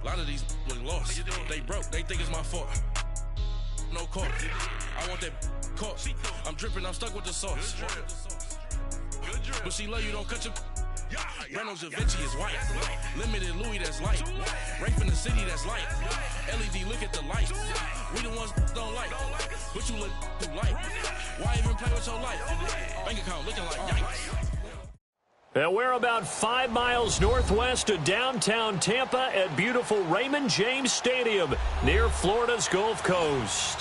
A lot of these look lost. They broke, they think it's my fault. No call. I want that caught. I'm dripping, I'm stuck with the sauce. But she love you, don't cut your. Reynolds Da Vinci is white. Limited Louis, that's light. Rape in the city, that's light. LED, look at the light. We the ones don't like. But you look too light. Why even play with your life? Bank account looking like yikes. And we're about 5 miles northwest of downtown Tampa at beautiful Raymond James Stadium near Florida's Gulf Coast.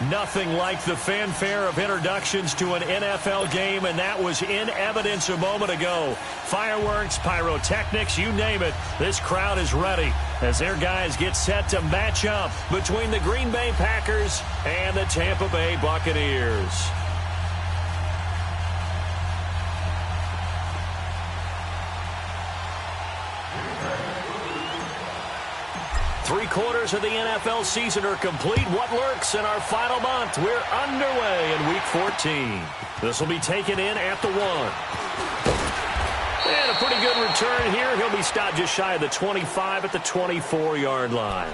Nothing like the fanfare of introductions to an NFL game, and that was in evidence a moment ago. Fireworks, pyrotechnics, you name it. This crowd is ready as their guys get set to match up between the Green Bay Packers and the Tampa Bay Buccaneers. Three-quarters of the NFL season are complete. What lurks in our final month? We're underway in Week 14. This will be taken in at the 1. And a pretty good return here. He'll be stopped just shy of the 25 at the 24-yard line.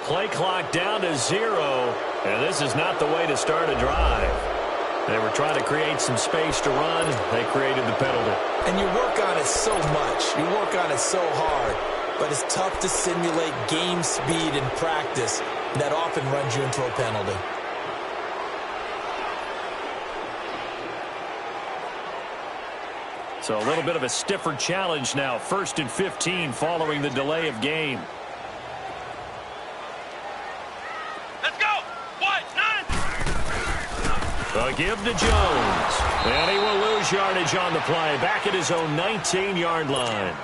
Play clock down to 0, and this is not the way to start a drive. They were trying to create some space to run. They created the penalty. And you work on it so much. You work on it so hard. But it's tough to simulate game speed in practice. That often runs you into a penalty. So a little bit of a stiffer challenge now. 1st and 15 following the delay of game. A give to Jones. And he will lose yardage on the play. Back at his own 19-yard line.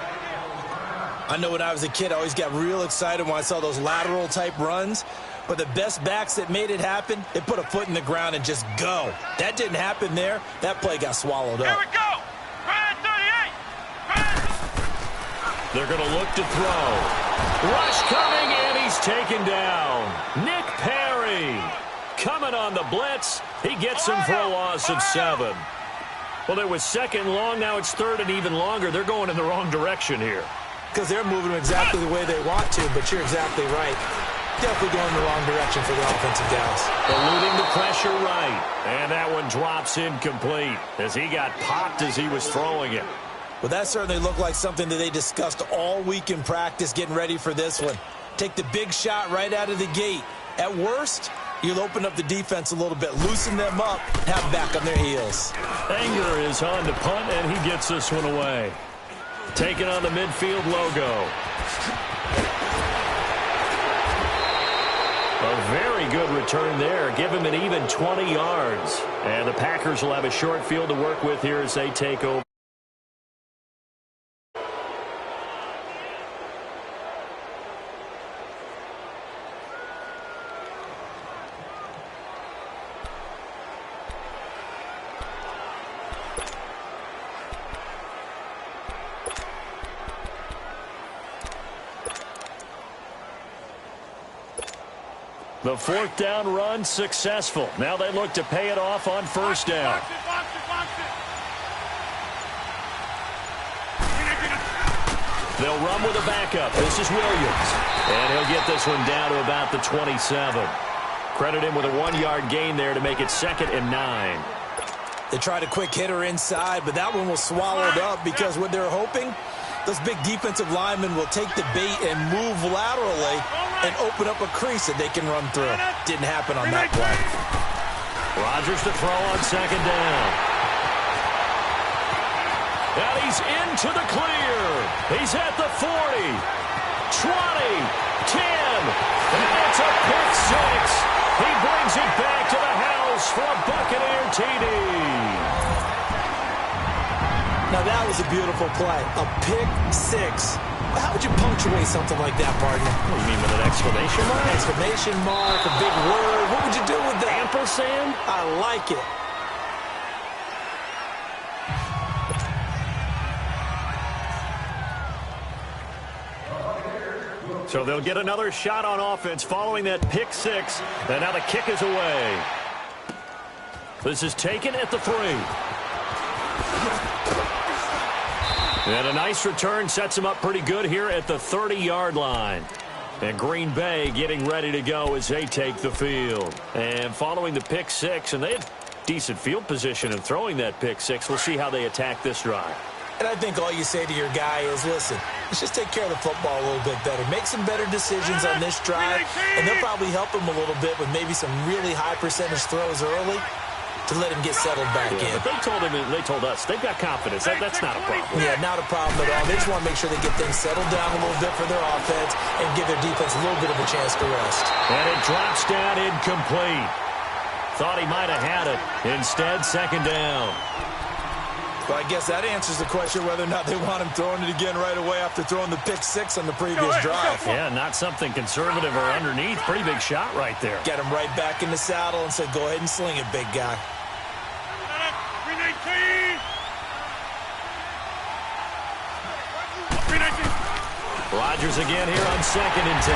I know when I was a kid, I always got real excited when I saw those lateral-type runs. But the best backs that made it happen, they put a foot in the ground and just go. That didn't happen there. That play got swallowed up. Here we go. Ryan 38. They're going to look to throw. Rush coming, and he's taken down. Nick Perry coming on the blitz. He gets him for a loss of 7. Well, it was 2nd and long. Now it's 3rd and even longer. They're going in the wrong direction here. Because they're moving exactly the way they want to, but you're exactly right. Definitely going in the wrong direction for the offensive guys. Eluding the pressure right. And that one drops incomplete as he got popped as he was throwing it. Well, that certainly looked like something that they discussed all week in practice getting ready for this one. Take the big shot right out of the gate. At worst, you'll open up the defense a little bit, loosen them up, have them back on their heels. Anger is on the punt, and he gets this one away. Taking on the midfield logo. A very good return there. Give him an even 20 yards. And the Packers will have a short field to work with here as they take over. The 4th down run successful. Now they look to pay it off on 1st down. They'll run with a backup. This is Williams. And he'll get this one down to about the 27. Credit him with a 1-yard gain there to make it 2nd and 9. They tried a quick hitter inside, but that one was swallowed up because what they're hoping, those big defensive linemen will take the bait and move laterally and open up a crease that they can run through. Didn't happen on that play. Rodgers to throw on 2nd down. And he's into the clear. He's at the 40, 20, 10, and it's a pick 6. He brings it back to the house for a Buccaneer TD. Now, that was a beautiful play. A pick six. How would you punctuate something like that, partner? What do you mean with an exclamation mark? Exclamation mark, a big word. What would you do with that? Ampersand? I like it. So they'll get another shot on offense following that pick six. And now the kick is away. This is taken at the 3. And a nice return sets him up pretty good here at the 30-yard line. And Green Bay getting ready to go as they take the field. And following the pick six, and they had decent field position in throwing that pick six. We'll see how they attack this drive. And I think all you say to your guy is, listen, let's just take care of the football a little bit better. Make some better decisions on this drive, and they'll probably help him a little bit with maybe some really high percentage throws early to let him get settled back in. But they told us, they've got confidence. That's not a problem. Yeah, not a problem at all. They just want to make sure they get things settled down a little bit for their offense and give their defense a little bit of a chance to rest. And it drops down incomplete. Thought he might have had it. Instead, second down. Well, I guess that answers the question whether or not they want him throwing it again right away after throwing the pick six on the previous drive. Yeah, not something conservative or underneath. Pretty big shot right there. Get him right back in the saddle and said, go ahead and sling it, big guy. Rodgers again here on 2nd and 10.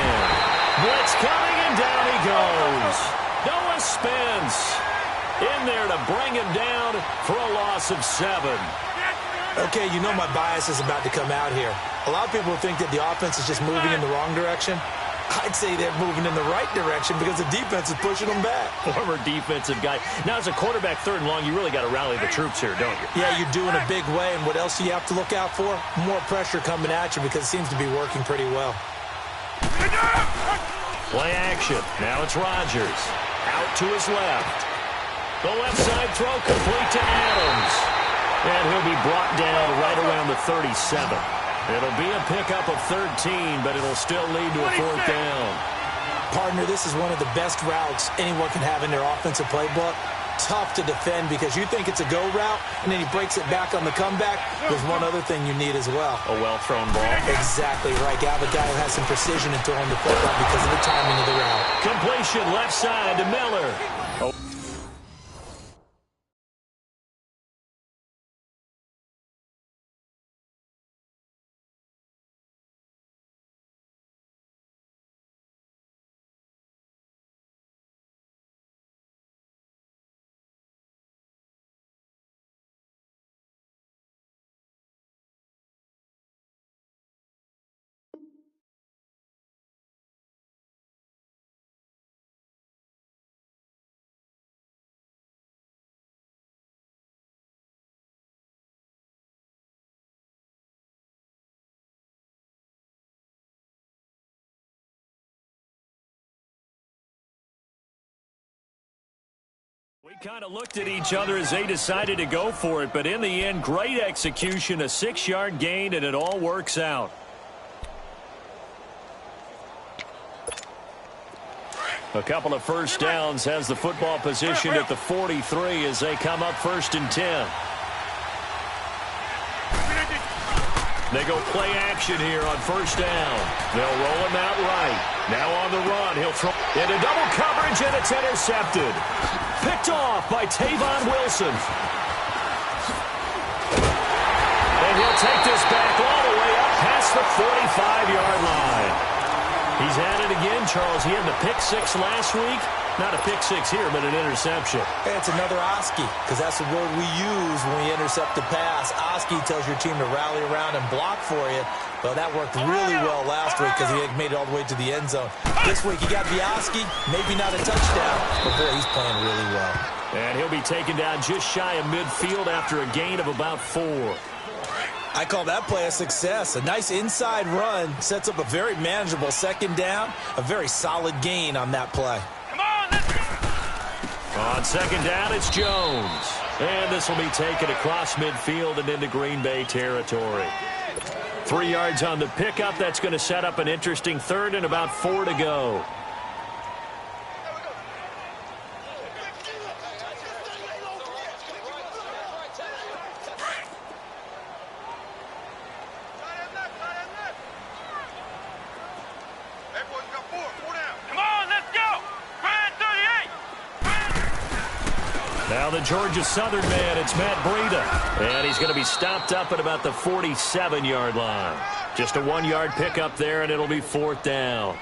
Blitz coming, and down he goes. Noah Spence in there to bring him down for a loss of 7. Okay, you know my bias is about to come out here. A lot of people think that the offense is just moving in the wrong direction. I'd say they're moving in the right direction because the defense is pushing them back. Former defensive guy. Now, as a quarterback, 3rd and long, you really got to rally the troops here, don't you? Yeah, you do in a big way. And what else do you have to look out for? More pressure coming at you because it seems to be working pretty well. Play action. Now it's Rodgers. Out to his left. The left side throw complete to Adams. And he'll be brought down right around the 37. It'll be a pickup of 13, but it'll still lead to a 4th down. Partner, this is one of the best routes anyone can have in their offensive playbook. Tough to defend because you think it's a go route, and then he breaks it back on the comeback. There's one other thing you need as well. A well-thrown ball. Exactly right. You have a guy who has some precision in throwing the football because of the timing of the route. Completion left side to Miller. Oh. We kind of looked at each other as they decided to go for it, but in the end, great execution, a 6-yard gain, and it all works out. A couple of first downs has the football position at the 43 as they come up 1st and 10. They go play action here on 1st down. They'll roll him out right. Now on the run, he'll throw into double coverage, and it's intercepted. Picked off by Tavon Wilson. And he'll take this back all the way up past the 45-yard line. He's at it again, Charles. He had the pick six last week. Not a pick six here, but an interception. Hey, it's another Oski, because that's the word we use when we intercept the pass. Oski tells your team to rally around and block for you. Well, that worked really well last week because he made it all the way to the end zone. This week, he got the Oski, maybe not a touchdown, but boy, he's playing really well. And he'll be taken down just shy of midfield after a gain of about 4. I call that play a success. A nice inside run sets up a very manageable 2nd down, a very solid gain on that play. On 2nd down, it's Jones. And this will be taken across midfield and into Green Bay territory. 3 yards on the pickup. That's going to set up an interesting 3rd and about 4 to go. Now the Georgia Southern man, it's Matt Breida. And he's going to be stopped up at about the 47-yard line. Just a 1-yard pickup there, and it'll be 4th down.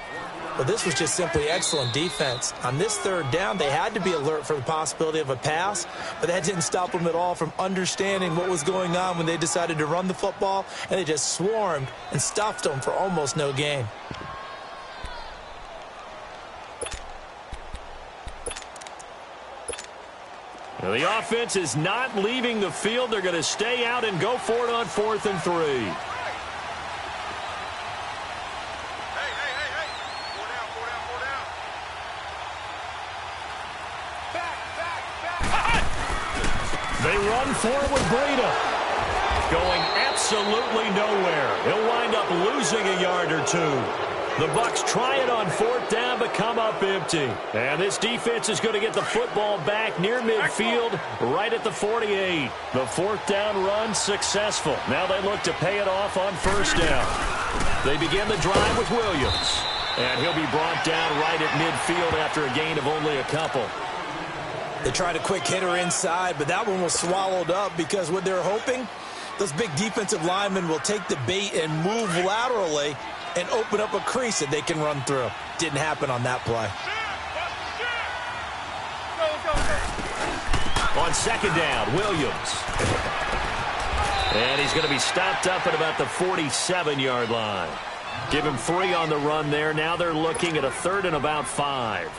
Well, this was just simply excellent defense. On this 3rd down, they had to be alert for the possibility of a pass, but that didn't stop them at all from understanding what was going on when they decided to run the football, and they just swarmed and stuffed them for almost no gain. Well, the offense is not leaving the field. They're going to stay out and go for it on 4th and 3. They run for it with Breida. Going absolutely nowhere. He'll wind up losing a yard or 2. The Bucs try it on 4th down, but come up empty. And this defense is going to get the football back near midfield, right at the 48. The 4th down run successful. Now they look to pay it off on 1st down. They begin the drive with Williams. And he'll be brought down right at midfield after a gain of only a couple. They tried a quick hitter inside, but that one was swallowed up because what they're hoping, those big defensive linemen will take the bait and move laterally and open up a crease that they can run through. Didn't happen on that play. On 2nd down, Williams. And he's going to be stopped up at about the 47-yard line. Give him 3 on the run there. Now they're looking at a 3rd and about 5.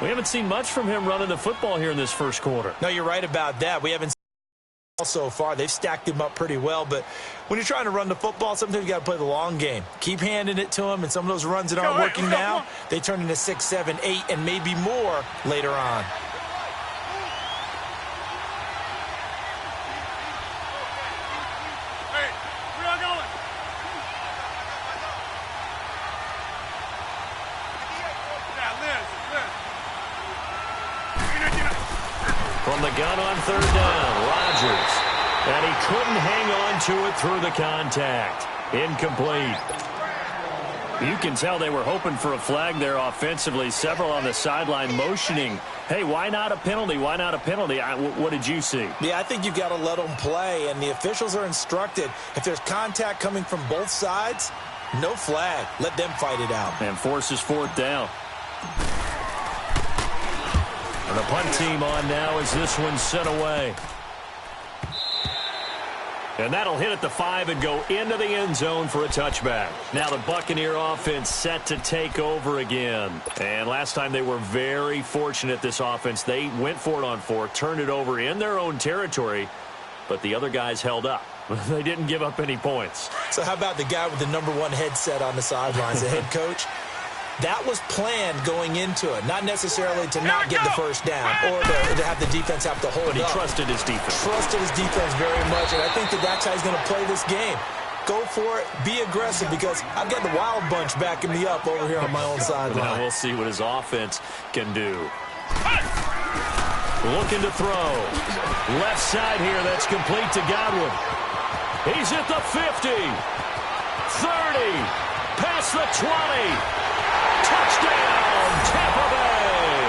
We haven't seen much from him running the football here in this first quarter. No, you're right about that. We haven't seen so far. They've stacked him up pretty well, but when you're trying to run the football, sometimes you got to play the long game. Keep handing it to him, and some of those runs that aren't working now, they turn into 6, 7, 8, and maybe more later on. From the gun on 3rd down, Rodgers. And he couldn't hang on to it through the contact. Incomplete. You can tell they were hoping for a flag there offensively. Several on the sideline motioning, hey, why not a penalty? Why not a penalty? What did you see? Yeah, I think you've got to let them play, and the officials are instructed. If there's contact coming from both sides, no flag. Let them fight it out. And forces 4th down. And the punt team on now as this one's sent away. And that'll hit at the 5 and go into the end zone for a touchback. Now the Buccaneer offense set to take over again. And last time they were very fortunate, this offense. They went for it on 4, turned it over in their own territory, but the other guys held up. They didn't give up any points. So how about the guy with the #1 headset on the sidelines, the head coach? That was planned going into it, not necessarily to not get the first down or to have the defense have to hold up. But he trusted his defense. Trusted his defense very much, and I think that's how he's going to play this game. Go for it, be aggressive, because I've got the wild bunch backing me up over here on my own sideline. Now we'll see what his offense can do. Looking to throw. Left side here, that's complete to Godwin. He's at the 50. 30. Past the 20. Touchdown, Tampa Bay.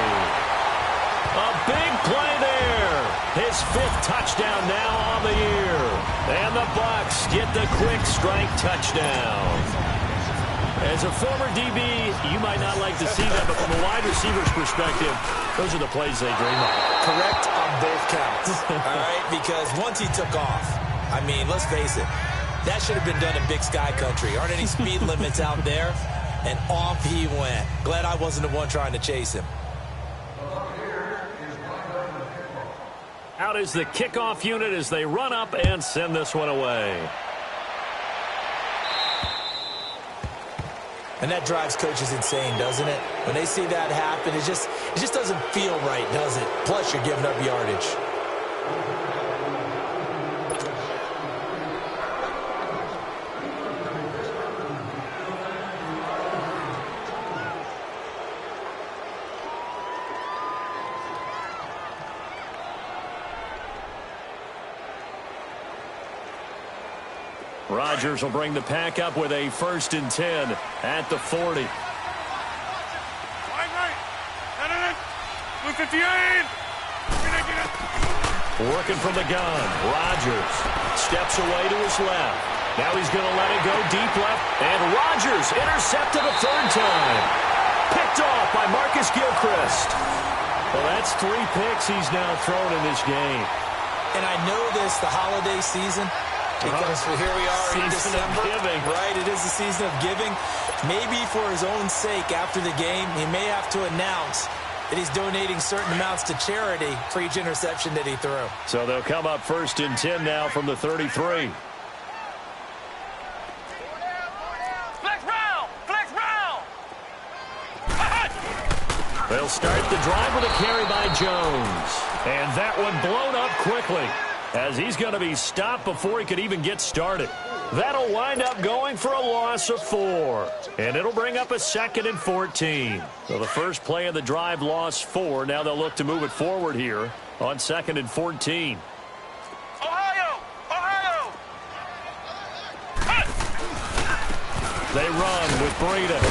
A big play there. His 5th touchdown now on the year. And the Bucs get the quick strike touchdown. As a former DB, you might not like to see that, but from a wide receiver's perspective, those are the plays they dream of. Correct on both counts, all right? Because once he took off, I mean, let's face it, that should have been done in Big Sky Country. Aren't any speed limits out there? And off he went. Glad I wasn't the one trying to chase him. Out is the kickoff unit as they run up and send this one away. And that drives coaches insane, doesn't it? When they see that happen, it just doesn't feel right, does it? Plus, you're giving up yardage. Rodgers will bring the pack up with a 1st and 10 at the 40. Blue 58. Working from the gun. Rodgers steps away to his left. Now he's going to let it go deep left. And Rodgers intercepted a third time. Picked off by Marcus Gilchrist. Well, that's 3 picks he's now thrown in this game. And I know this, the holiday season, because here we are in December. Right, it is the season of giving. Maybe for his own sake, after the game, he may have to announce that he's donating certain amounts to charity for each interception that he threw. So they'll come up 1st and 10 now from the 33. Flex round! Flex round! They'll start the drive with a carry by Jones. And that one blown up quickly as he's going to be stopped before he could even get started. That'll wind up going for a loss of 4. And it'll bring up a 2nd and 14. So the first play of the drive lost 4. Now they'll look to move it forward here on 2nd and 14. Ohio! Ohio! They run with Breida.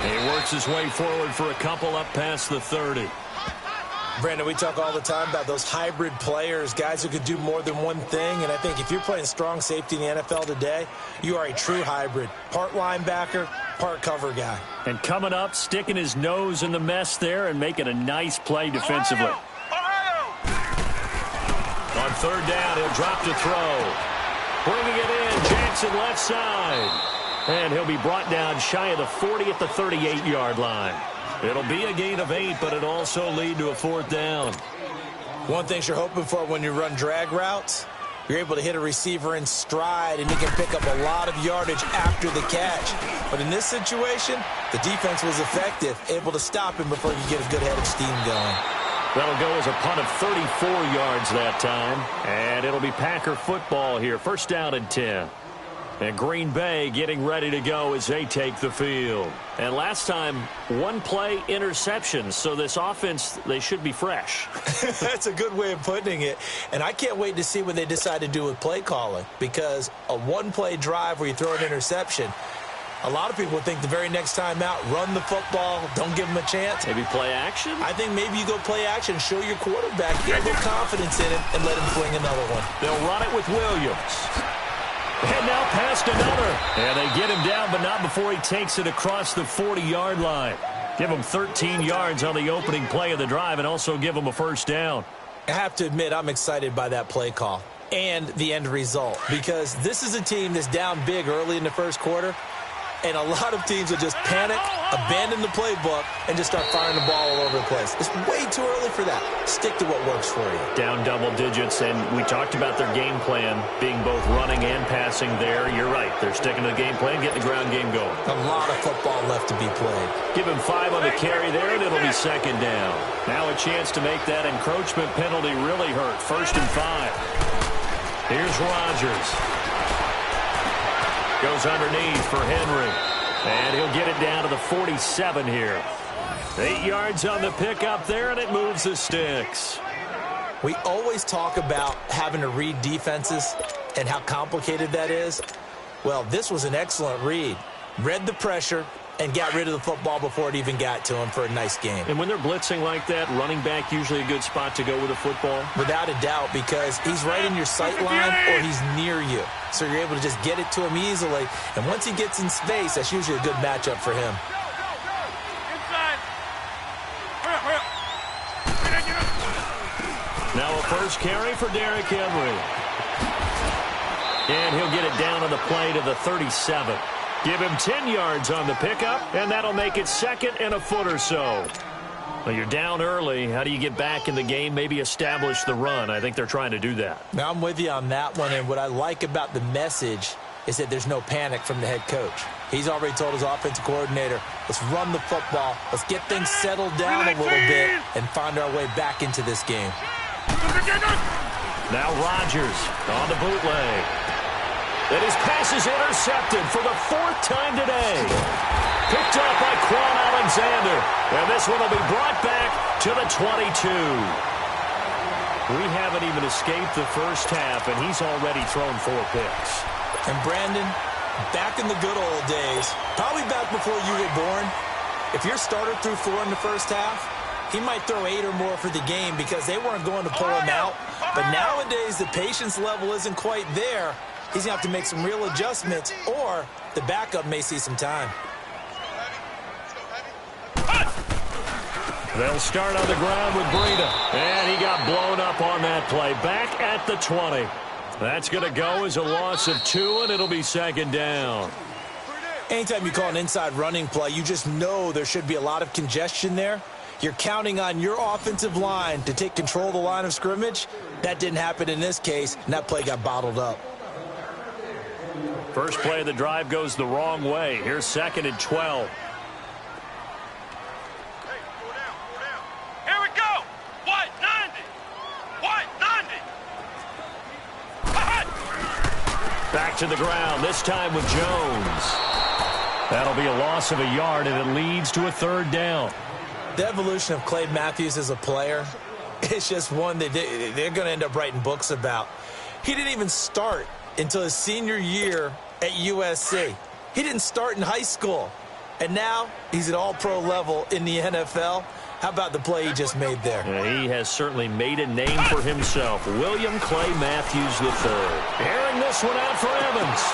He works his way forward for a couple up past the 30. Brandon, we talk all the time about those hybrid players, guys who could do more than one thing. And I think if you're playing strong safety in the NFL today, you are a true hybrid. Part linebacker, part cover guy. And coming up, sticking his nose in the mess there and making a nice play defensively. Ohio! On 3rd down, he'll drop to throw. Bringing it in, Jackson left side. And he'll be brought down shy of the 40 at the 38-yard line. It'll be a gain of 8, but it'll also lead to a 4th down. One thing you're hoping for when you run drag routes, you're able to hit a receiver in stride, and you can pick up a lot of yardage after the catch. But in this situation, the defense was effective, able to stop him before you get a good head of steam going. That'll go as a punt of 34 yards that time. And it'll be Packer football here. 1st down and 10. And Green Bay getting ready to go as they take the field. And last time, 1 play interception. So this offense, they should be fresh. That's a good way of putting it. And I can't wait to see what they decide to do with play calling. Because a 1-play drive where you throw an interception, a lot of people think the very next time out, run the football, don't give them a chance. Maybe play action? I think maybe you go play action, show your quarterback, get a little confidence in it, and let him fling another one. They'll run it with Williams. And now past another. And they get him down, but not before he takes it across the 40-yard line. Give him 13 yards on the opening play of the drive and also give him a 1st down. I have to admit, I'm excited by that play call and the end result, because this is a team that's down big early in the 1st quarter, and a lot of teams will just panic, abandon the playbook, and just start firing the ball all over the place. It's way too early for that. Stick to what works for you. Down double digits, and we talked about their game plan being both running and passing there. You're right. They're sticking to the game plan, getting the ground game going. A lot of football left to be played. Give him 5 on the carry there, and it'll be 2nd down. Now a chance to make that encroachment penalty really hurt. 1st and 5. Here's Rodgers. Goes underneath for Henry. And he'll get it down to the 47 here. 8 yards on the pickup there, and it moves the sticks. We always talk about having to read defenses and how complicated that is. Well, this was an excellent read. Read the pressure and got rid of the football before it even got to him for a nice game. And when they're blitzing like that, running back usually a good spot to go with a football? Without a doubt, because he's right in your sight line or he's near you. So you're able to just get it to him easily. And once he gets in space, that's usually a good matchup for him. Inside! Hurry up! Now a 1st carry for Derrick Henry. And he'll get it down on the play to the 37. Give him 10 yards on the pickup, and that'll make it 2nd and a foot or so. Well, you're down early. How do you get back in the game, maybe establish the run? I think they're trying to do that. Now, I'm with you on that one, and what I like about the message is that there's no panic from the head coach. He's already told his offensive coordinator, let's run the football, let's get things settled down a little bit, and find our way back into this game. Now Rodgers on the bootleg. And his pass is intercepted for the 4th time today. Picked up by Quan Alexander. And this one will be brought back to the 22. We haven't even escaped the 1st half, and he's already thrown 4 picks. And Brandon, back in the good old days, probably back before you were born, if your starter threw 4 in the 1st half, he might throw 8 or more for the game because they weren't going to pull him out. But nowadays, the patience level isn't quite there. He's going to have to make some real adjustments, or the backup may see some time. They'll start on the ground with Breida. And he got blown up on that play. Back at the 20. That's going to go as a loss of 2, and it'll be second down. Anytime you call an inside running play, you just know there should be a lot of congestion there. You're counting on your offensive line to take control of the line of scrimmage. That didn't happen in this case, and that play got bottled up. First play of the drive goes the wrong way. Here's second and 12. Here we go. White 90. White 90. Back to the ground, this time with Jones. That'll be a loss of a yard, and it leads to a third down. The evolution of Clay Matthews as a player, it's just one that they're going to end up writing books about. He didn't even start until his senior year at USC. He didn't start in high school. And now he's at all-pro level in the NFL. How about the play he just made there? Yeah, he has certainly made a name for himself. William Clay Matthews III. Airing this one out for Evans.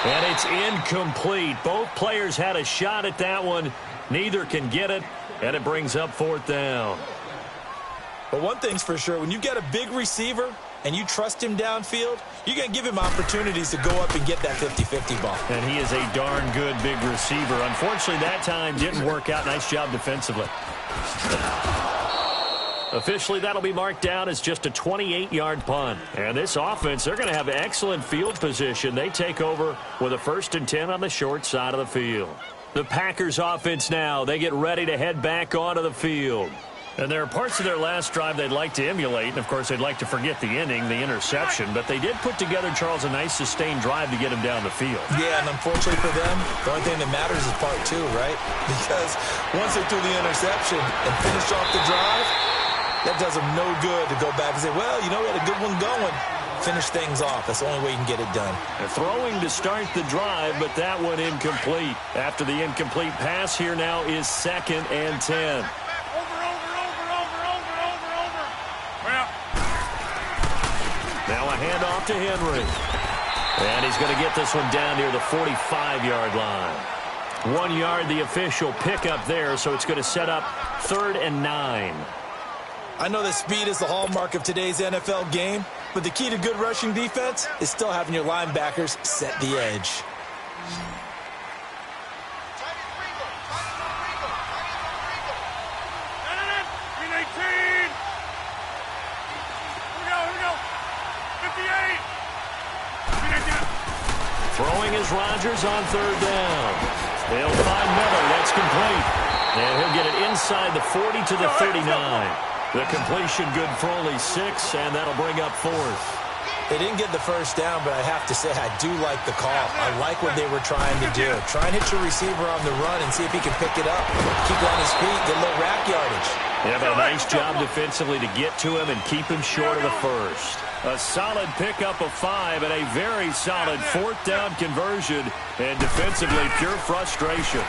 And it's incomplete. Both players had a shot at that one. Neither can get it, and it brings up fourth down. But one thing's for sure, when you get a big receiver and you trust him downfield, you're going to give him opportunities to go up and get that 50-50 ball. And he is a darn good big receiver. Unfortunately, that time didn't work out. Nice job defensively. Officially, that'll be marked down as just a 28-yard punt. And this offense, they're going to have excellent field position. They take over with a 1st and 10 on the short side of the field. The Packers offense now, they get ready to head back onto the field. And there are parts of their last drive they'd like to emulate. And, of course, they'd like to forget the inning, the interception. But they did put together, Charles, a nice sustained drive to get him down the field. Yeah, and unfortunately for them, the only thing that matters is part 2, right? Because once they threw the interception and finished off the drive, that does them no good to go back and say, well, you know, we had a good one going. Finish things off. That's the only way you can get it done. They're throwing to start the drive, but that one incomplete. After the incomplete pass, here now is 2nd and 10. Now a handoff to Henry. And he's going to get this one down near the 45-yard line. 1 yard, the official pickup there, so it's going to set up 3rd and 9. I know that speed is the hallmark of today's NFL game, but the key to good rushing defense is still having your linebackers set the edge. Throwing is Rodgers on 3rd down. They'll find Miller. That's complete. And he'll get it inside the 40 to the 39. The completion good for only 6, and that'll bring up 4th. They didn't get the first down, but I have to say I do like the call. I like what they were trying to do. Try and hit your receiver on the run and see if he can pick it up. Keep on his feet, get a little rack yardage. Yeah, but a nice job defensively to get to him and keep him short of the first. A solid pickup of 5 and a very solid 4th down conversion. And defensively, pure frustration.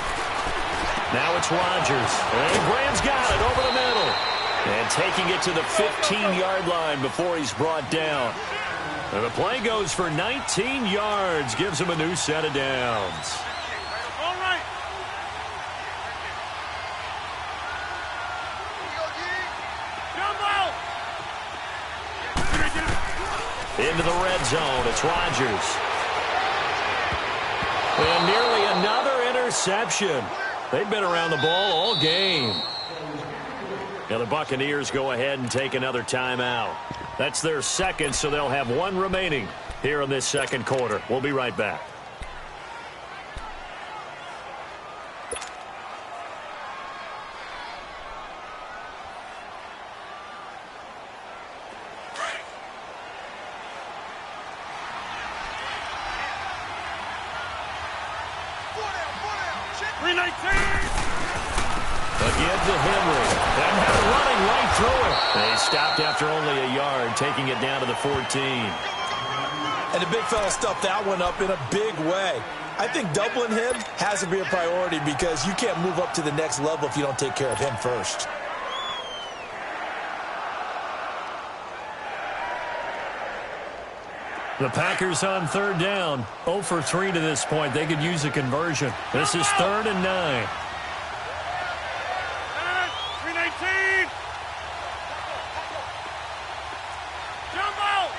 Now it's Rodgers. And Graham's got it over the middle. And taking it to the 15-yard line before he's brought down. And the play goes for 19 yards. Gives him a new set of downs. All right. Into the red zone. It's Rodgers. And nearly another interception. They've been around the ball all game. Now the Buccaneers go ahead and take another timeout. That's their 2nd, so they'll have 1 remaining here in this 2nd quarter. We'll be right back. Again to Henry. And now running right through it. They stopped after only a yard, taking it down to the 14. And the big fella stuffed that one up in a big way. I think doubling him has to be a priority because you can't move up to the next level if you don't take care of him first. The Packers on third down. 0 for 3 to this point. They could use a conversion. This is 3rd and 9. 319. Jumbo.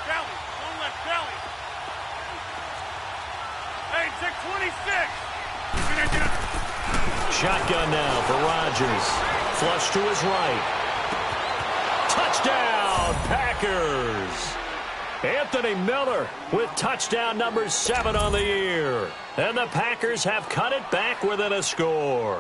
Belly. Don't let belly. Hey, check 26. Shotgun now for Rodgers. Flush to his right. Touchdown, Packers. Anthony Miller with touchdown number 7 on the year. And the Packers have cut it back within a score.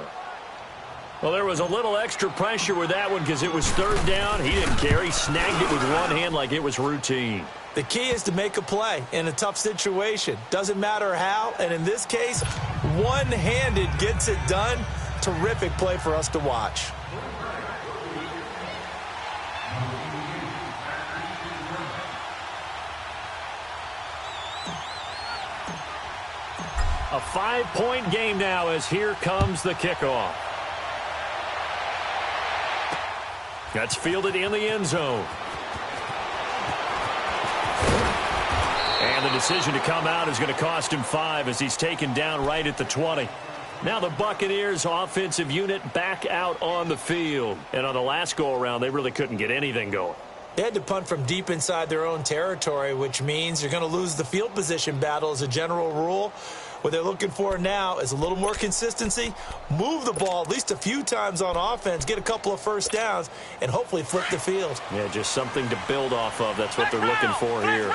Well, there was a little extra pressure with that one because it was 3rd down. He didn't care. He snagged it with one hand like it was routine. The key is to make a play in a tough situation. Doesn't matter how, and in this case, one-handed gets it done. Terrific play for us to watch. A 5-point game now as here comes the kickoff. That's fielded in the end zone. And the decision to come out is going to cost him 5 as he's taken down right at the 20. Now the Buccaneers offensive unit back out on the field. And on the last go-around, they really couldn't get anything going. They had to punt from deep inside their own territory, which means you're going to lose the field position battle as a general rule. What they're looking for now is a little more consistency, move the ball at least a few times on offense, get a couple of first downs, and hopefully flip the field. Yeah, just something to build off of. That's what they're looking for here.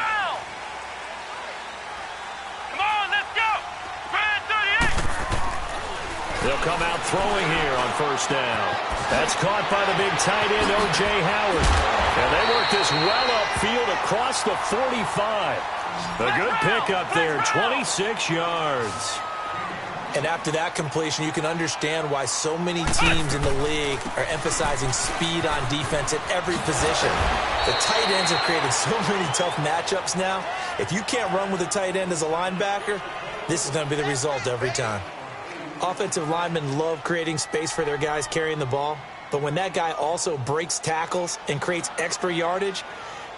Come on, let's go. Brad 38. They'll come out throwing here on first down. That's caught by the big tight end, O.J. Howard. And they work this well upfield across the 45. A good pickup there, 26 yards. And after that completion, you can understand why so many teams in the league are emphasizing speed on defense at every position. The tight ends have created so many tough matchups now. If you can't run with a tight end as a linebacker, this is going to be the result every time. Offensive linemen love creating space for their guys carrying the ball, but when that guy also breaks tackles and creates extra yardage,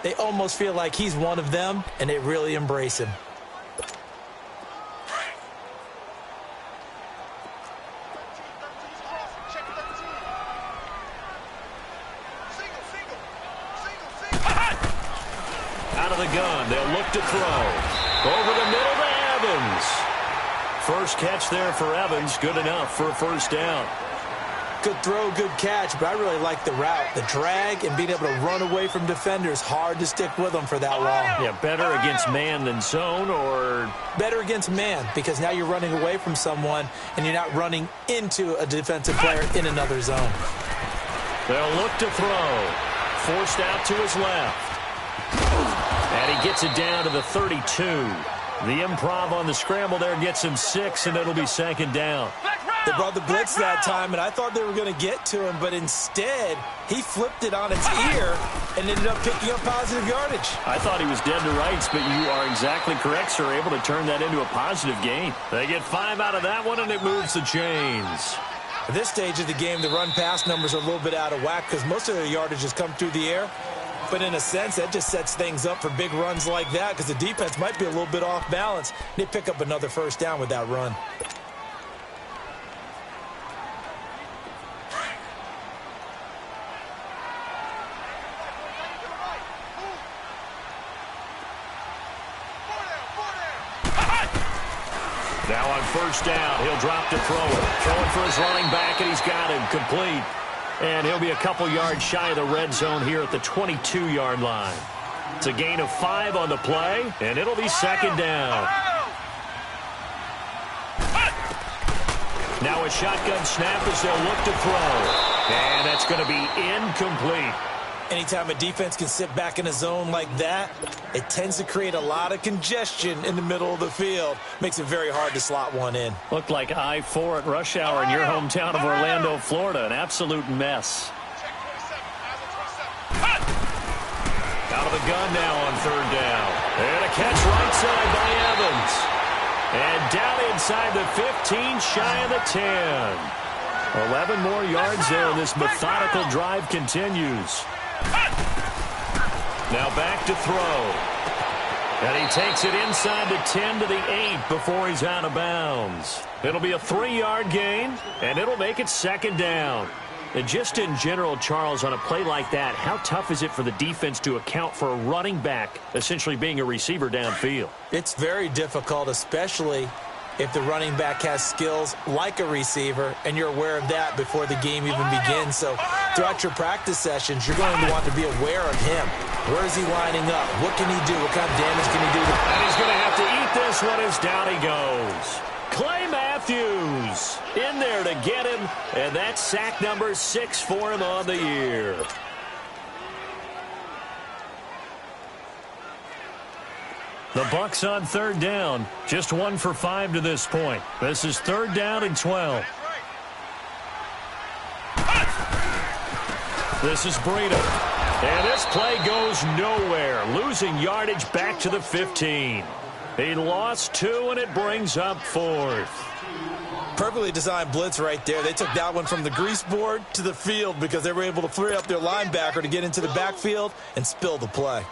they almost feel like he's one of them, and they really embrace him. Out of the gun, they'll look to throw. Over the middle to Evans. First catch there for Evans, good enough for a first down. Good throw, good catch, but I really like the route. The drag and being able to run away from defenders, hard to stick with them for that long. Yeah, better against man than zone, or? Better against man, because now you're running away from someone and you're not running into a defensive player in another zone. They'll look to throw. Forced out to his left. And he gets it down to the 32. The improv on the scramble there gets him 6, and it'll be 2nd down. They brought the blitz that time, and I thought they were going to get to him, but instead, he flipped it on its ear and ended up picking up positive yardage. I thought he was dead to rights, but you are exactly correct, sir. Able to turn that into a positive gain. They get 5 out of that one, and it moves the chains. At this stage of the game, the run-pass numbers are a little bit out of whack because most of their yardage has come through the air. But in a sense, that just sets things up for big runs like that because the defense might be a little bit off balance. They pick up another first down with that run. Now on first down, he'll drop to throw it. Throwing for his running back, and he's got him complete. And he'll be a couple yards shy of the red zone here at the 22-yard line. It's a gain of 5 on the play, and it'll be 2nd down. Now a shotgun snap as they'll look to throw. And that's going to be incomplete. Anytime a defense can sit back in a zone like that, it tends to create a lot of congestion in the middle of the field. Makes it very hard to slot one in. Looked like I-4 at rush hour in your hometown of Orlando, Florida. An absolute mess. Out of the gun now on 3rd down. And a catch right side by Evans. And down inside the 15, shy of the 10. 11 more yards there, and this methodical drive continues. Now back to throw. And he takes it inside the 10 to the 8 before he's out of bounds. It'll be a 3-yard gain, and it'll make it second down. And just in general, Charles, on a play like that, how tough is it for the defense to account for a running back essentially being a receiver downfield? It's very difficult, especially if the running back has skills like a receiver, and you're aware of that before the game even begins. So throughout your practice sessions, you're going to want to be aware of him. Where is he lining up? What can he do? What kind of damage can he do? And he's going to have to eat this one as down he goes. Clay Matthews in there to get him, and that's sack number 6 for him on the year. The Bucks on third down, just 1 for 5 to this point. This is third down and 12. This is Breida. And this play goes nowhere, losing yardage back to the 15. He lost 2, and it brings up 4th. Perfectly designed blitz right there. They took that one from the grease board to the field because they were able to free up their linebacker to get into the backfield and spill the play.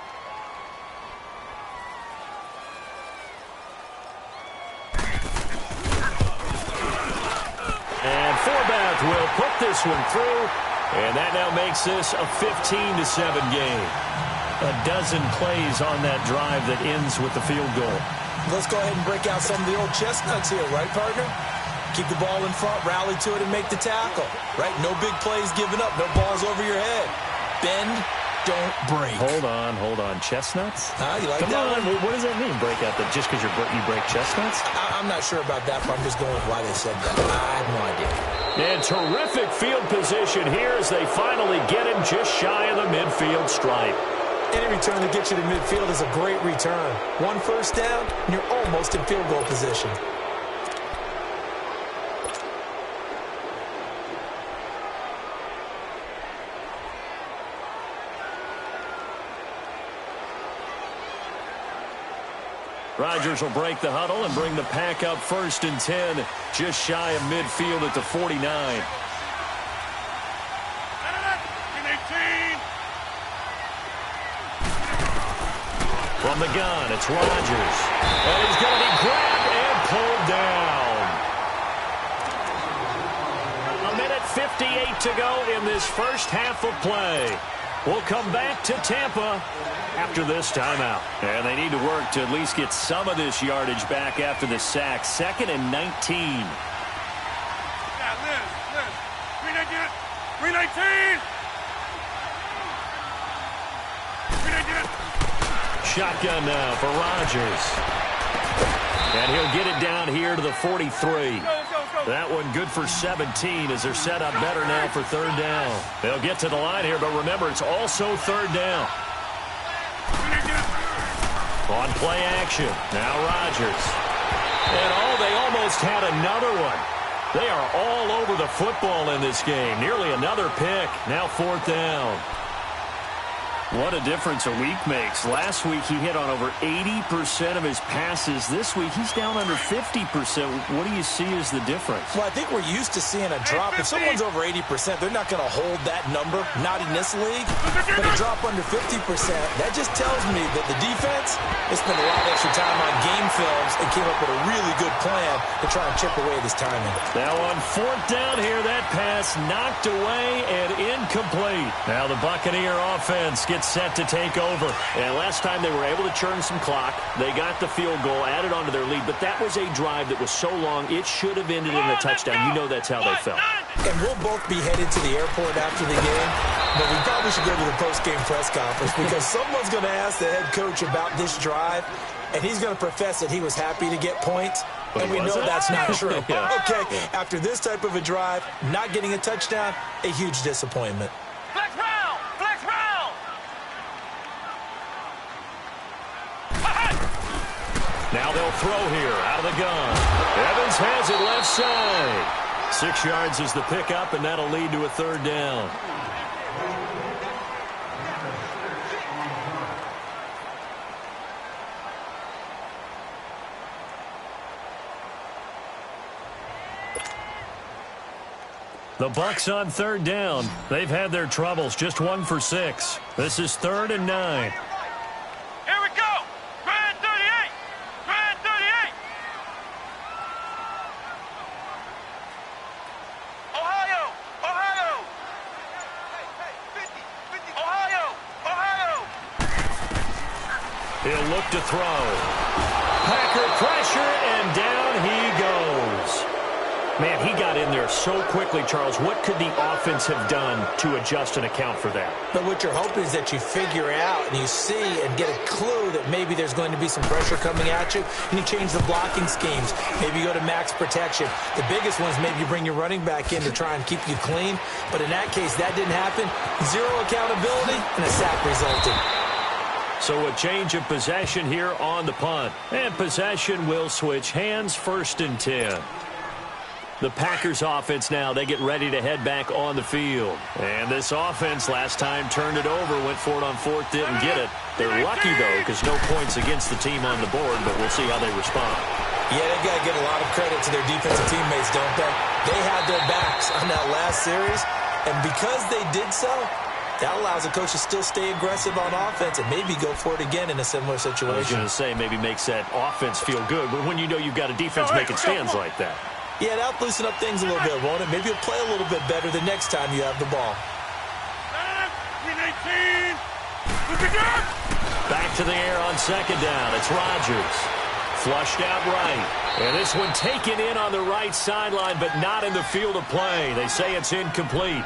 And Forbath will put this one through, and that now makes this a 15-7 game. A dozen plays on that drive that ends with the field goal. Let's go ahead and break out some of the old chestnuts here, right, partner? Keep the ball in front, rally to it, and make the tackle, right? No big plays given up, no balls over your head. Bend, don't break. Hold on. Chestnuts? You like Come that on. one? What does that mean, break out? Just because you break chestnuts? I'm not sure about that, but I'm just going with why they said that. I have no idea. And terrific field position here as they finally get him just shy of the midfield stripe. Any return that gets you to midfield is a great return. 1 first down, and you're almost in field goal position. Rodgers will break the huddle and bring the pack up 1st and 10, just shy of midfield at the 49. From the gun, it's Rodgers. And he's going to be grabbed and pulled down. 1:58 to go in this first half of play. We'll come back to Tampa after this timeout. And they need to work to at least get some of this yardage back after the sack. 2nd and 19. Yeah, Liz. 319. Shotgun now for Rodgers. And he'll get it down here to the 43. Let's go. That one good for 17 as they're set up better now for third down. They'll get to the line here, but remember, it's also third down. On play action, now Rodgers. And they almost had another one. They are all over the football in this game. Nearly another pick, now 4th down. What a difference a week makes. Last week, he hit on over 80% of his passes. This week, he's down under 50%. What do you see as the difference? Well, I think we're used to seeing a drop. If someone's over 80%, they're not going to hold that number, not in this league. But a drop under 50%, that just tells me that the defense has spent a lot of extra time on game films and came up with a really good plan to try and chip away this timing. Now on 4th down here, that pass knocked away and incomplete. Now the Buccaneer offense gets set to take over. And last time they were able to churn some clock. They got the field goal, added on to their lead, but that was a drive that was so long, it should have ended in a touchdown. You know that's how they felt. And we'll both be headed to the airport after the game, but we probably should go to the post-game press conference because someone's going to ask the head coach about this drive, and he's going to profess that he was happy to get points, and we know that's not true. Yeah. Okay, after this type of a drive, not getting a touchdown, a huge disappointment. Flex round. Now they'll throw here out of the gun. Evans has it left side. 6 yards is the pickup, and that'll lead to a third down. The Bucs on third down. They've had their troubles, just 1 for 6. This is 3rd and 9. Here we go. Grand 38. Grand 38. Ohio. Ohio. Hey, 50. Ohio. Ohio. He'll look to throw. Packer pressure, and down he goes. Man, he got in there so quickly, Charles. What could the offense have done to adjust and account for that? But what you're hoping is that you figure out and you see and get a clue that maybe there's going to be some pressure coming at you, and you change the blocking schemes. Maybe you go to max protection. The biggest one is maybe you bring your running back in to try and keep you clean. But in that case, that didn't happen. 0 accountability and a sack resulted. So a change of possession here on the punt. And possession will switch hands, 1st and 10. The Packers offense now, they get ready to head back on the field. And this offense last time turned it over, went for it on 4th, didn't get it. They're lucky, though, because no points against the team on the board, but we'll see how they respond. Yeah, they've got to give a lot of credit to their defensive teammates, don't they? They had their backs on that last series, and because they did so, that allows the coach to still stay aggressive on offense and maybe go for it again in a similar situation. I was going to say, maybe makes that offense feel good, but when you know you've got a defense making stands like that. Yeah, that'll loosen up things a little bit, won't it? Maybe you'll play a little bit better the next time you have the ball. Back to the air on 2nd down. It's Rodgers. Flushed out right. And this one taken in on the right sideline, but not in the field of play. They say it's incomplete.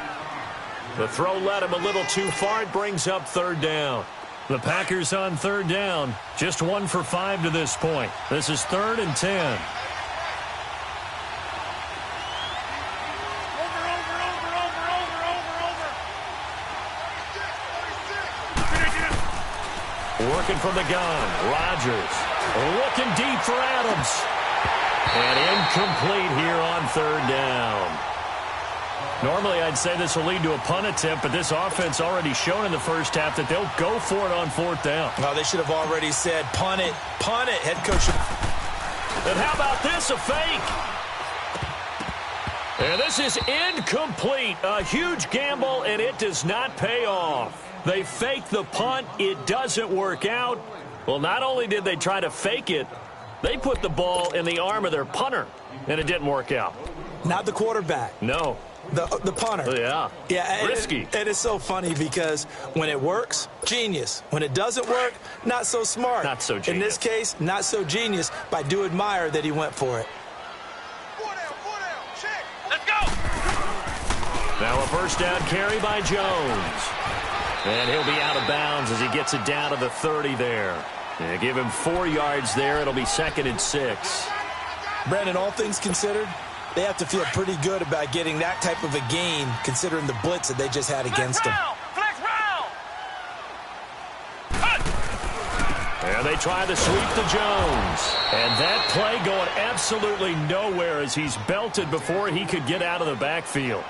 The throw led him a little too far. It brings up 3rd down. The Packers on 3rd down. Just 1 for 5 to this point. This is 3rd and 10. Working from the gun. Rodgers looking deep for Adams. And incomplete here on 3rd down. Normally, I'd say this will lead to a punt attempt, but this offense already shown in the first half that they'll go for it on 4th down. Oh, they should have already said, punt it, head coach. And how about this, a fake? And this is incomplete. A huge gamble, and it does not pay off. They fake the punt. It doesn't work out. Well, not only did they try to fake it, they put the ball in the arm of their punter, and it didn't work out. Not the quarterback. No. The punter. Yeah. Yeah. Risky. It is so funny because when it works, genius. When it doesn't work, not so smart. Not so genius. In this case, not so genius, but I do admire that he went for it. 4 down, check. Let's go. Now a 1st down carry by Jones. And he'll be out of bounds as he gets it down to the 30 there. And give him 4 yards there. It'll be 2nd and 6. Brandon, all things considered, they have to feel pretty good about getting that type of a gain considering the blitz that they just had against them. Flex round. And they try to sweep to Jones. And that play going absolutely nowhere as he's belted before he could get out of the backfield.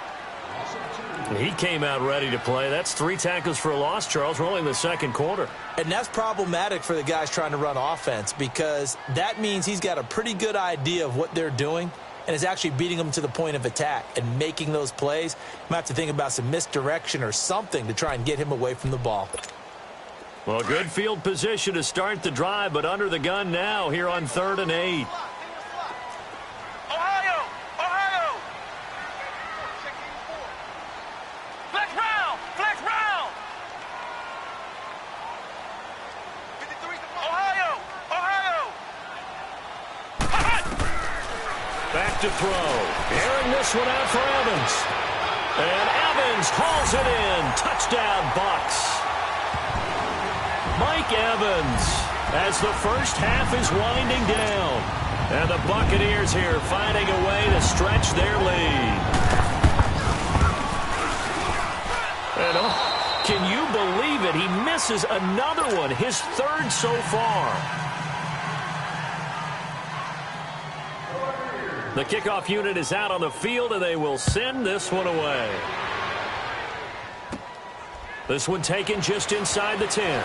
He came out ready to play. That's 3 tackles for a loss, Charles. We're only in the 2nd quarter. And that's problematic for the guys trying to run offense because that means he's got a pretty good idea of what they're doing and is actually beating them to the point of attack and making those plays. You might have to think about some misdirection or something to try and get him away from the ball. Well, good field position to start the drive, but under the gun now here on 3rd and 8. Ohio. Flex round. Ohio. Back to throw. Airing this one out for Evans. And Evans hauls it in. Touchdown, Bucs. Mike Evans as the first half is winding down. And the Buccaneers here finding a way to stretch their lead. And can you believe it? He misses another one, his 3rd so far. The kickoff unit is out on the field, and they will send this one away. This one taken just inside the 10.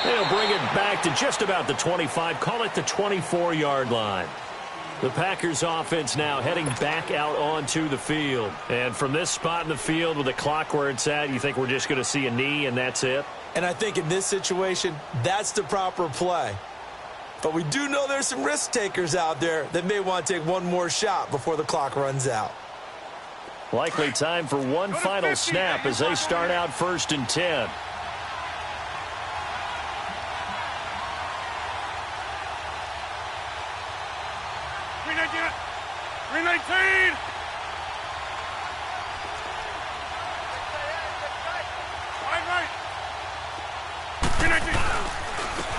They'll bring it back to just about the 25. Call it the 24-yard line. The Packers offense now heading back out onto the field. And from this spot in the field with the clock where it's at, you think we're just going to see a knee and that's it? And I think in this situation, that's the proper play. But we do know there's some risk takers out there that may want to take one more shot before the clock runs out. Likely time for one final snap as they start out 1st and 10.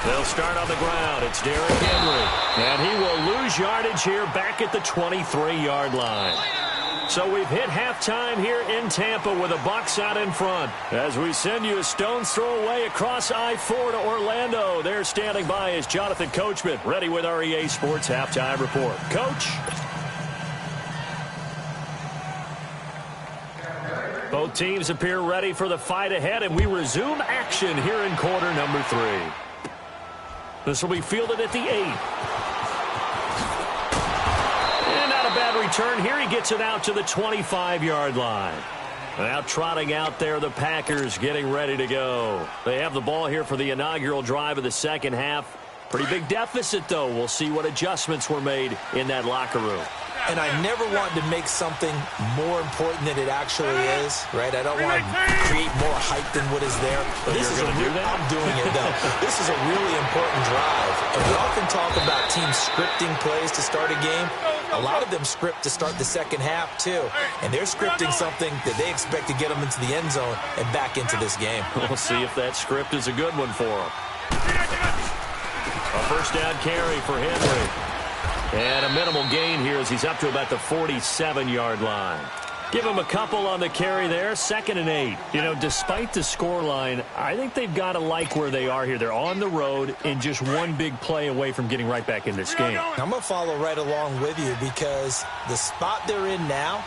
They'll start on the ground. It's Derrick Henry. And he will lose yardage here back at the 23-yard line. So we've hit halftime here in Tampa with the Bucs out in front. As we send you a stone's throw away across I-4 to Orlando. There standing by is Jonathan Coachman, ready with our EA Sports Halftime Report. Coach? Both teams appear ready for the fight ahead, and we resume action here in quarter number 3. This will be fielded at the 8. And not a bad return here. He gets it out to the 25-yard line. Now trotting out there, the Packers getting ready to go. They have the ball here for the inaugural drive of the second half. Pretty big deficit, though. We'll see what adjustments were made in that locker room. And I never want to make something more important than it actually is, right? I don't want to create more hype than what is there. But this is I'm doing it, though. This is a really important drive. And we often talk about teams scripting plays to start a game. A lot of them script to start the second half, too. And they're scripting something that they expect to get them into the end zone and back into this game. We'll see if that script is a good one for them. A first down carry for Henry. And a minimal gain here as he's up to about the 47-yard line. Give him a couple on the carry there, 2nd and 8. You know, despite the scoreline, I think they've got to like where they are here. They're on the road and just one big play away from getting right back in this game. I'm going to follow right along with you because the spot they're in now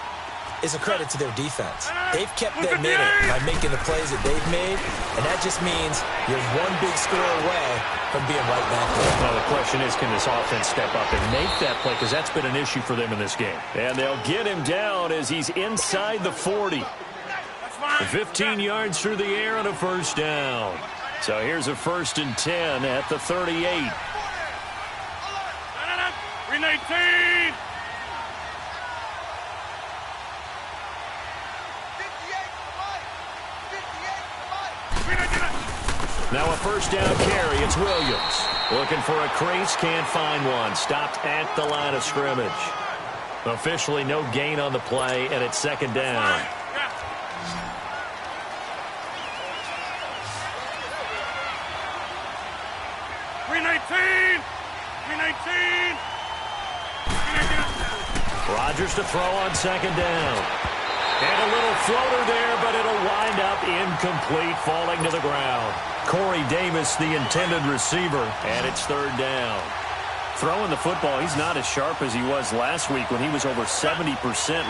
is a credit to their defense. They've kept them in it by making the plays that they've made, and that just means you're one big score away from being right back there. Well, the question is, can this offense step up and make that play? Because that's been an issue for them in this game. And they'll get him down as he's inside the 40. 15 yards through the air on a first down. So here's a 1st and 10 at the 38. 319. Now a first down carry. It's Williams. Looking for a crease. Can't find one. Stopped at the line of scrimmage. Officially no gain on the play, and it's 2nd down. Rodgers to throw on 2nd down. And a little floater there, but it'll wind up incomplete, falling to the ground. Corey Davis, the intended receiver, and it's 3rd down. Throwing the football, he's not as sharp as he was last week when he was over 70%.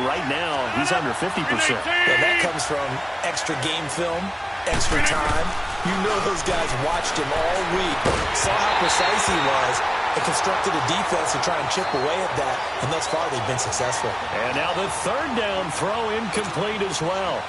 Right now, he's under 50%. Yeah, that comes from extra game film, extra time. You know those guys watched him all week, saw how precise he was, and constructed a defense to try and chip away at that, and thus far they've been successful. And now the 3rd down throw incomplete as well.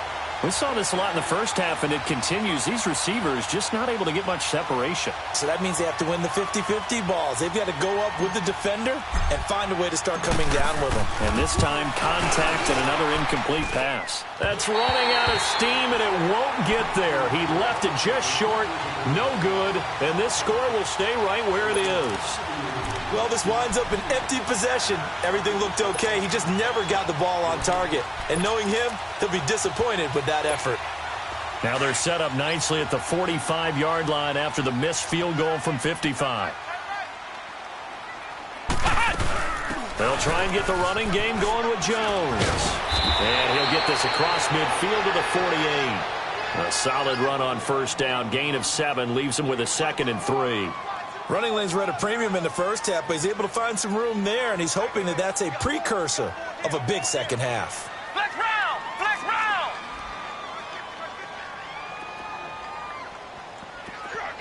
We saw this a lot in the first half, and it continues. These receivers just not able to get much separation. So that means they have to win the 50-50 balls. They've got to go up with the defender and find a way to start coming down with them. And this time, contact and another incomplete pass. That's running out of steam, and it won't get there. He left it just short, no good, and this score will stay right where it is. Well, this winds up an empty possession. Everything looked okay. He just never got the ball on target. And knowing him, he'll be disappointed with that effort. Now they're set up nicely at the 45-yard line after the missed field goal from 55. They'll try and get the running game going with Jones. And he'll get this across midfield to the 48. A solid run on first down. Gain of 7 leaves him with a 2nd and 3. Running lanes were at a premium in the first half, but he's able to find some room there, and he's hoping that that's a precursor of a big second half. Flex round! Flex round!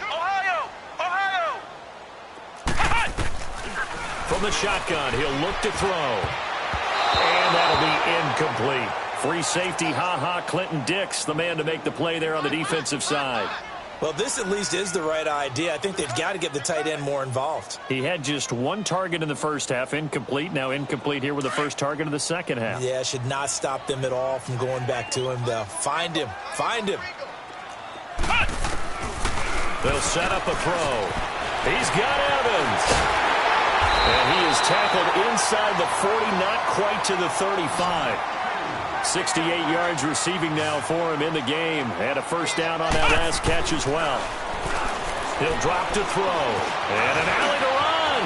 Ohio! Ohio! from the shotgun. He'll look to throw. And that'll be incomplete. Free safety, Clinton Dix, the man to make the play there on the defensive side. Well, this at least is the right idea. I think they've got to get the tight end more involved. He had just one target in the first half, incomplete. Now incomplete here with the first target of the second half. Yeah, should not stop them at all from going back to him, though. Find him. Find him. They'll set up a throw. He's got Evans. And he is tackled inside the 40, not quite to the 35. 68 yards receiving now for him in the game. And a first down on that last catch as well. He'll drop to throw. And an alley to run.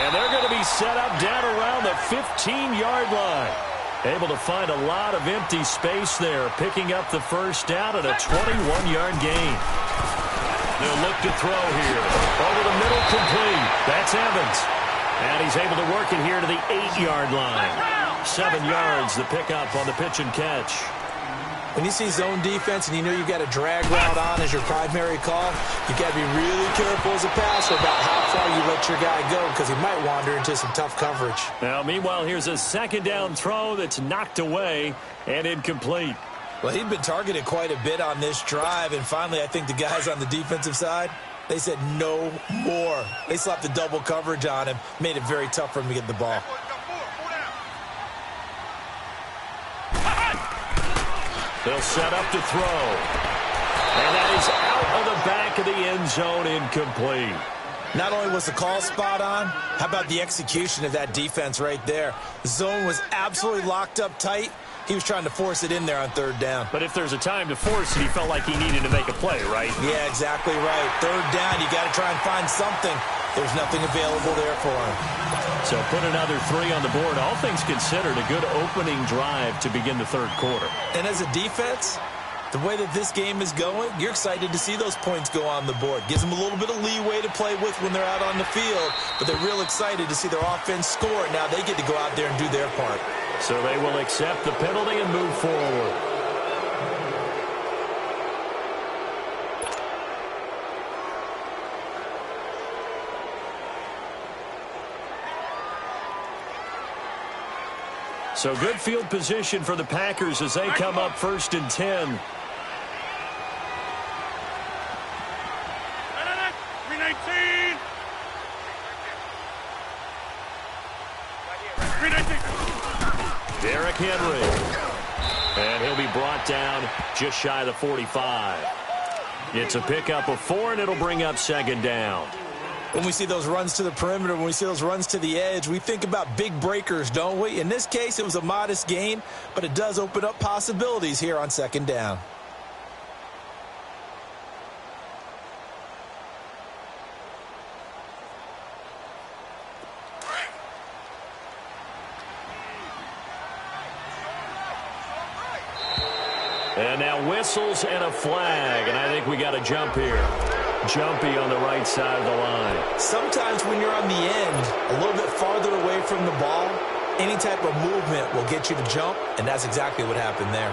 And they're going to be set up down around the 15-yard line. Able to find a lot of empty space there, picking up the first down at a 21-yard gain. They'll look to throw here. Over the middle, complete. That's Evans. And he's able to work it here to the 8-yard line. 7 yards, the pickup on the pitch and catch. When you see zone defense and you know you've got a drag route on as your primary call, you've got to be really careful as a passer about how far you let your guy go because he might wander into some tough coverage. Now, meanwhile, here's a second down throw that's knocked away and incomplete. Well, he'd been targeted quite a bit on this drive, and finally I think the guys on the defensive side, they said no more. They slapped the double coverage on him, made it very tough for him to get the ball. They'll set up to throw. And that is out of the back of the end zone, incomplete. Not only was the call spot on, how about the execution of that defense right there? The zone was absolutely locked up tight. He was trying to force it in there on third down. But if there's a time to force it, he felt like he needed to make a play, right? Yeah, exactly right. Third down, you got to try and find something. There's nothing available there for him. So put another 3 on the board. All things considered, a good opening drive to begin the third quarter. And as a defense, the way that this game is going, you're excited to see those points go on the board. Gives them a little bit of leeway to play with when they're out on the field, but they're real excited to see their offense score. Now they get to go out there and do their part. So they will accept the penalty and move forward. So good field position for the Packers as they come up 1st and 10. 319. 319. Derrick Henry. And he'll be brought down just shy of the 45. It's a pickup of 4, and it'll bring up 2nd down. When we see those runs to the perimeter, when we see those runs to the edge, we think about big breakers, don't we? In this case, it was a modest gain, but it does open up possibilities here on 2nd down. And now whistles and a flag, and I think we got a jump here. Jumpy on the right side of the line. Sometimes when you're on the end, a little bit farther away from the ball, any type of movement will get you to jump, and that's exactly what happened there.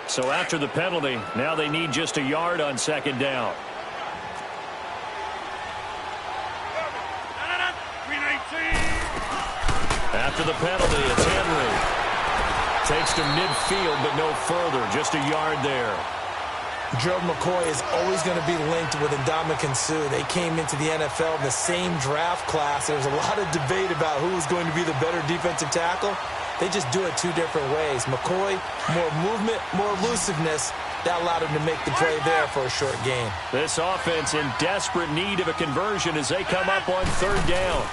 So after the penalty, now they need just a yard on 2nd down. After the penalty, it's Henry. Takes to midfield, but no further. Just a yard there. Gerald McCoy is always going to be linked with Ndamukong Suh. They came into the NFL in the same draft class. There was a lot of debate about who was going to be the better defensive tackle. They just do it 2 different ways. McCoy, more movement, more elusiveness. That allowed him to make the play there for a short gain. This offense in desperate need of a conversion as they come up on 3rd down.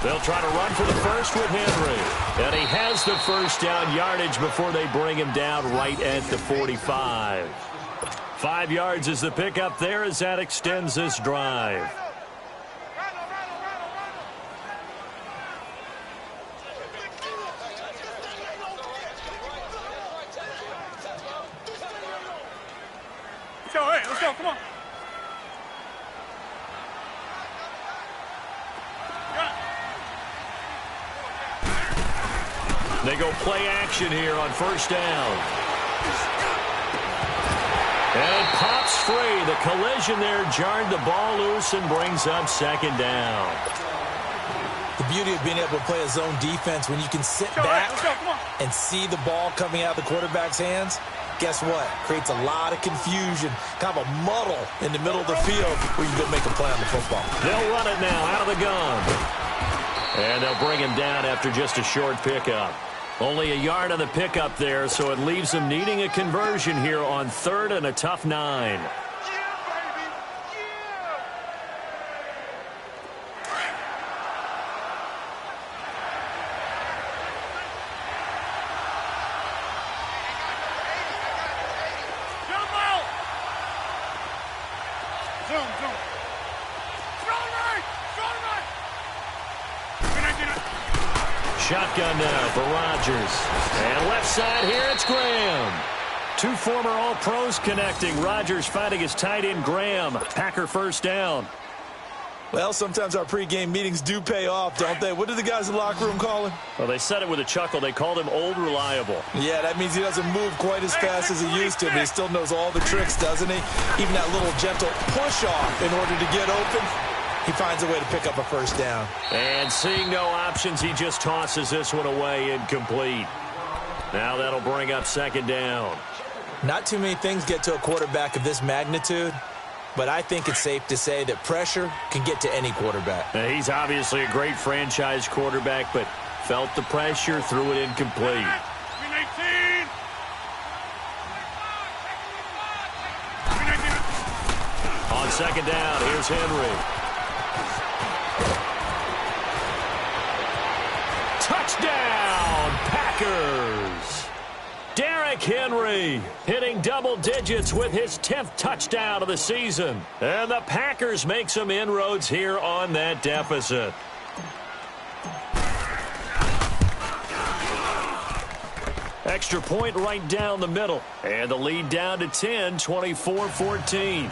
They'll try to run for the first with Henry. And he has the first down yardage before they bring him down right at the 45. 5 yards is the pickup there as that extends this drive. Let's go, come on. They go play action here on first down. And it pops free. The collision there jarred the ball loose and brings up second down. The beauty of being able to play a zone defense when you can sit back and see the ball coming out of the quarterback's hands, guess what? Creates a lot of confusion, kind of a muddle in the middle of the field where you can go make a play on the football. They'll run it now out of the gun. And they'll bring him down after just a short pickup. Only a yard on the pickup there, so it leaves them needing a conversion here on 3rd and a tough 9. Shotgun now for Rodgers. And left side here, it's Graham. Two former All-Pros connecting. Rodgers fighting his tight end, Graham. Packer first down. Well, sometimes our pregame meetings do pay off, don't they? What do the guys in the locker room call him? Well, they said it with a chuckle. They called him Old Reliable. Yeah, that means he doesn't move quite as fast as he used to, but he still knows all the tricks, doesn't he? Even that little gentle push-off in order to get open. He finds a way to pick up a first down. And seeing no options, he just tosses this one away incomplete. Now that'll bring up second down. Not too many things get to a quarterback of this magnitude, but I think it's safe to say that pressure can get to any quarterback. Now, he's obviously a great franchise quarterback, but felt the pressure, threw it incomplete. On second down, here's Henry. Touchdown, Packers! Derrick Henry hitting double digits with his 10th touchdown of the season. And the Packers make some inroads here on that deficit. Extra point right down the middle. And the lead down to 10, 24-14.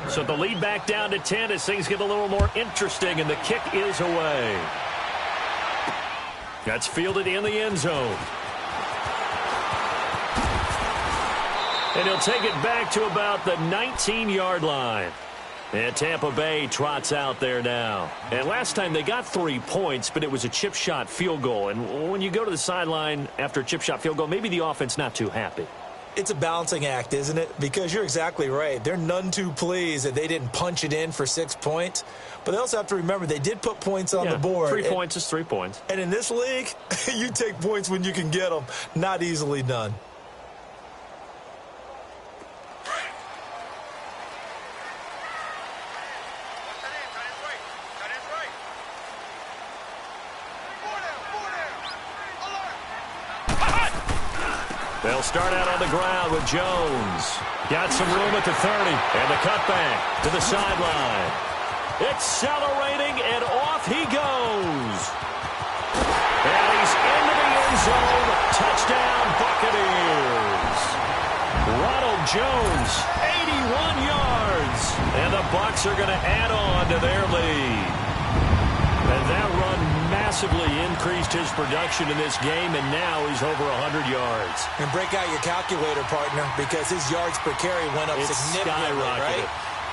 So the lead back down to 10 as things get a little more interesting, and the kick is away. That's fielded in the end zone. And he'll take it back to about the 19-yard line. And Tampa Bay trots out there now. And last time they got 3 points, but it was a chip shot field goal. And when you go to the sideline after a chip shot field goal, maybe the offense not too happy. It's a balancing act, isn't it? Because you're exactly right. They're none too pleased that they didn't punch it in for 6 points. But they also have to remember they did put points on the board. 3 points is 3 points. And in this league, you take points when you can get them. Not easily done. They'll start out on the ground with Jones. Got some room at the 30. And the cutback to the sideline. Accelerating, and off he goes. And he's into the end zone. Touchdown, Buccaneers. Ronald Jones, 81 yards. And the Bucs are going to add on to their lead. And that run massively increased his production in this game, and now he's over 100 yards. And break out your calculator, partner, because his yards per carry went up significantly, right?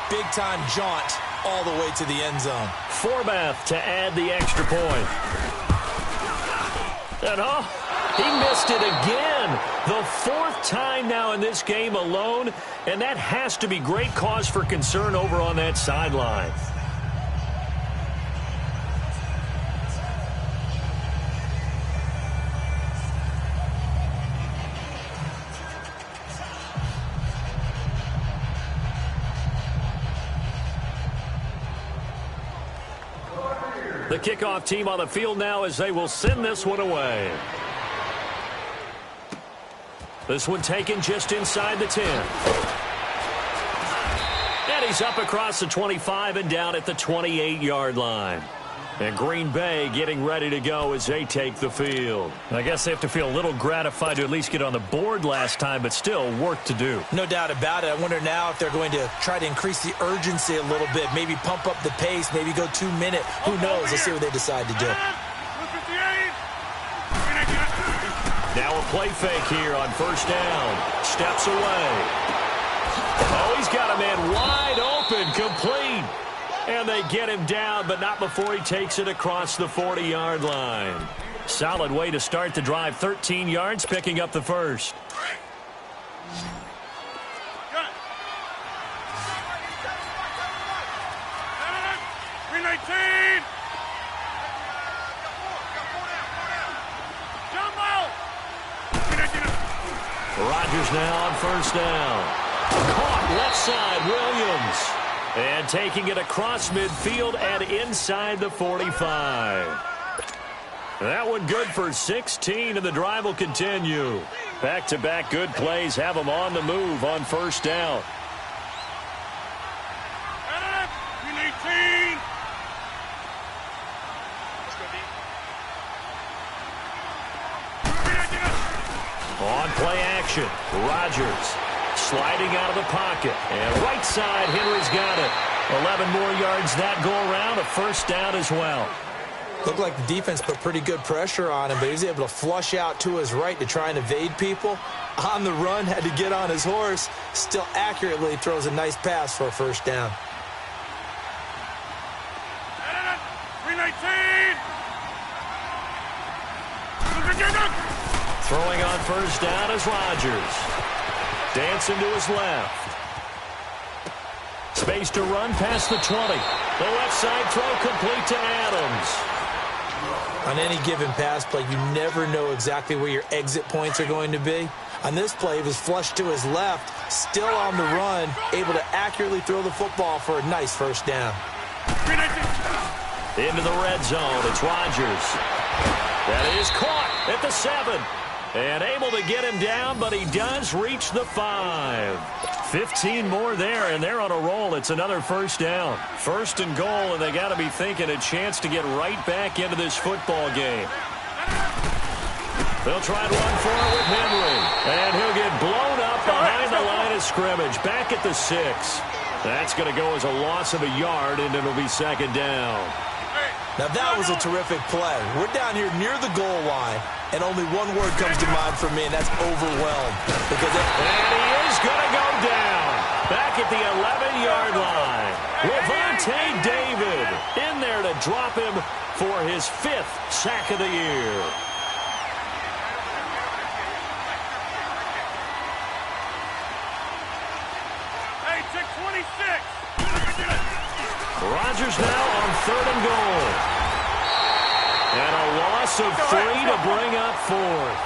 Big-time jaunt all the way to the end zone. Forbath to add the extra point. And he missed it again. The 4th time now in this game alone, and that has to be great cause for concern over on that sideline. The kickoff team on the field now as they will send this one away. This one taken just inside the 10. And he's up across the 25 and down at the 28-yard line. And Green Bay getting ready to go as they take the field. I guess they have to feel a little gratified to at least get on the board last time, but still work to do. No doubt about it. I wonder now if they're going to try to increase the urgency a little bit, maybe pump up the pace, maybe go 2 minute. Who knows? Let's see what they decide to do. Now a play fake here on first down. Steps away. Oh, he's got a man wide open, complete. And they get him down, but not before he takes it across the 40-yard line. Solid way to start the drive. 13 yards, picking up the first. Rodgers now on first down. Caught left side, Williams. And taking it across midfield and inside the 45. That one good for 16, and the drive will continue. Back-to-back good plays have them on the move on first down. On play action, Rodgers sliding out of the pocket. And right side, Henry's got it. 11 more yards that go around, a first down as well. Looked like the defense put pretty good pressure on him, but he was able to flush out to his right to try and evade people. On the run, had to get on his horse. Still accurately throws a nice pass for a first down. 319! Throwing on first down is Rodgers. Dancing to his left. Space to run past the 20. The left side throw complete to Adams. On any given pass play, you never know exactly where your exit points are going to be. On this play, he was flushed to his left, still on the run, able to accurately throw the football for a nice first down. Into the red zone, it's Rodgers. That is caught at the 7. And able to get him down, but he does reach the 5. 15 more there, and they're on a roll. It's another first down. First and goal, and they got to be thinking a chance to get right back into this football game. They'll try to run for it with Henry. And he'll get blown up behind the line of scrimmage. Back at the 6. That's going to go as a loss of a yard, and it'll be second down. Now that was a terrific play. We're down here near the goal line, and only one word comes to mind for me, and that's overwhelmed. And he is going to go down. Back at the 11-yard line. Levante David in there to drop him for his 5th sack of the year. Hey, check 26. Rodgers now on 3rd and goal. And a loss of 3 to bring up 4th.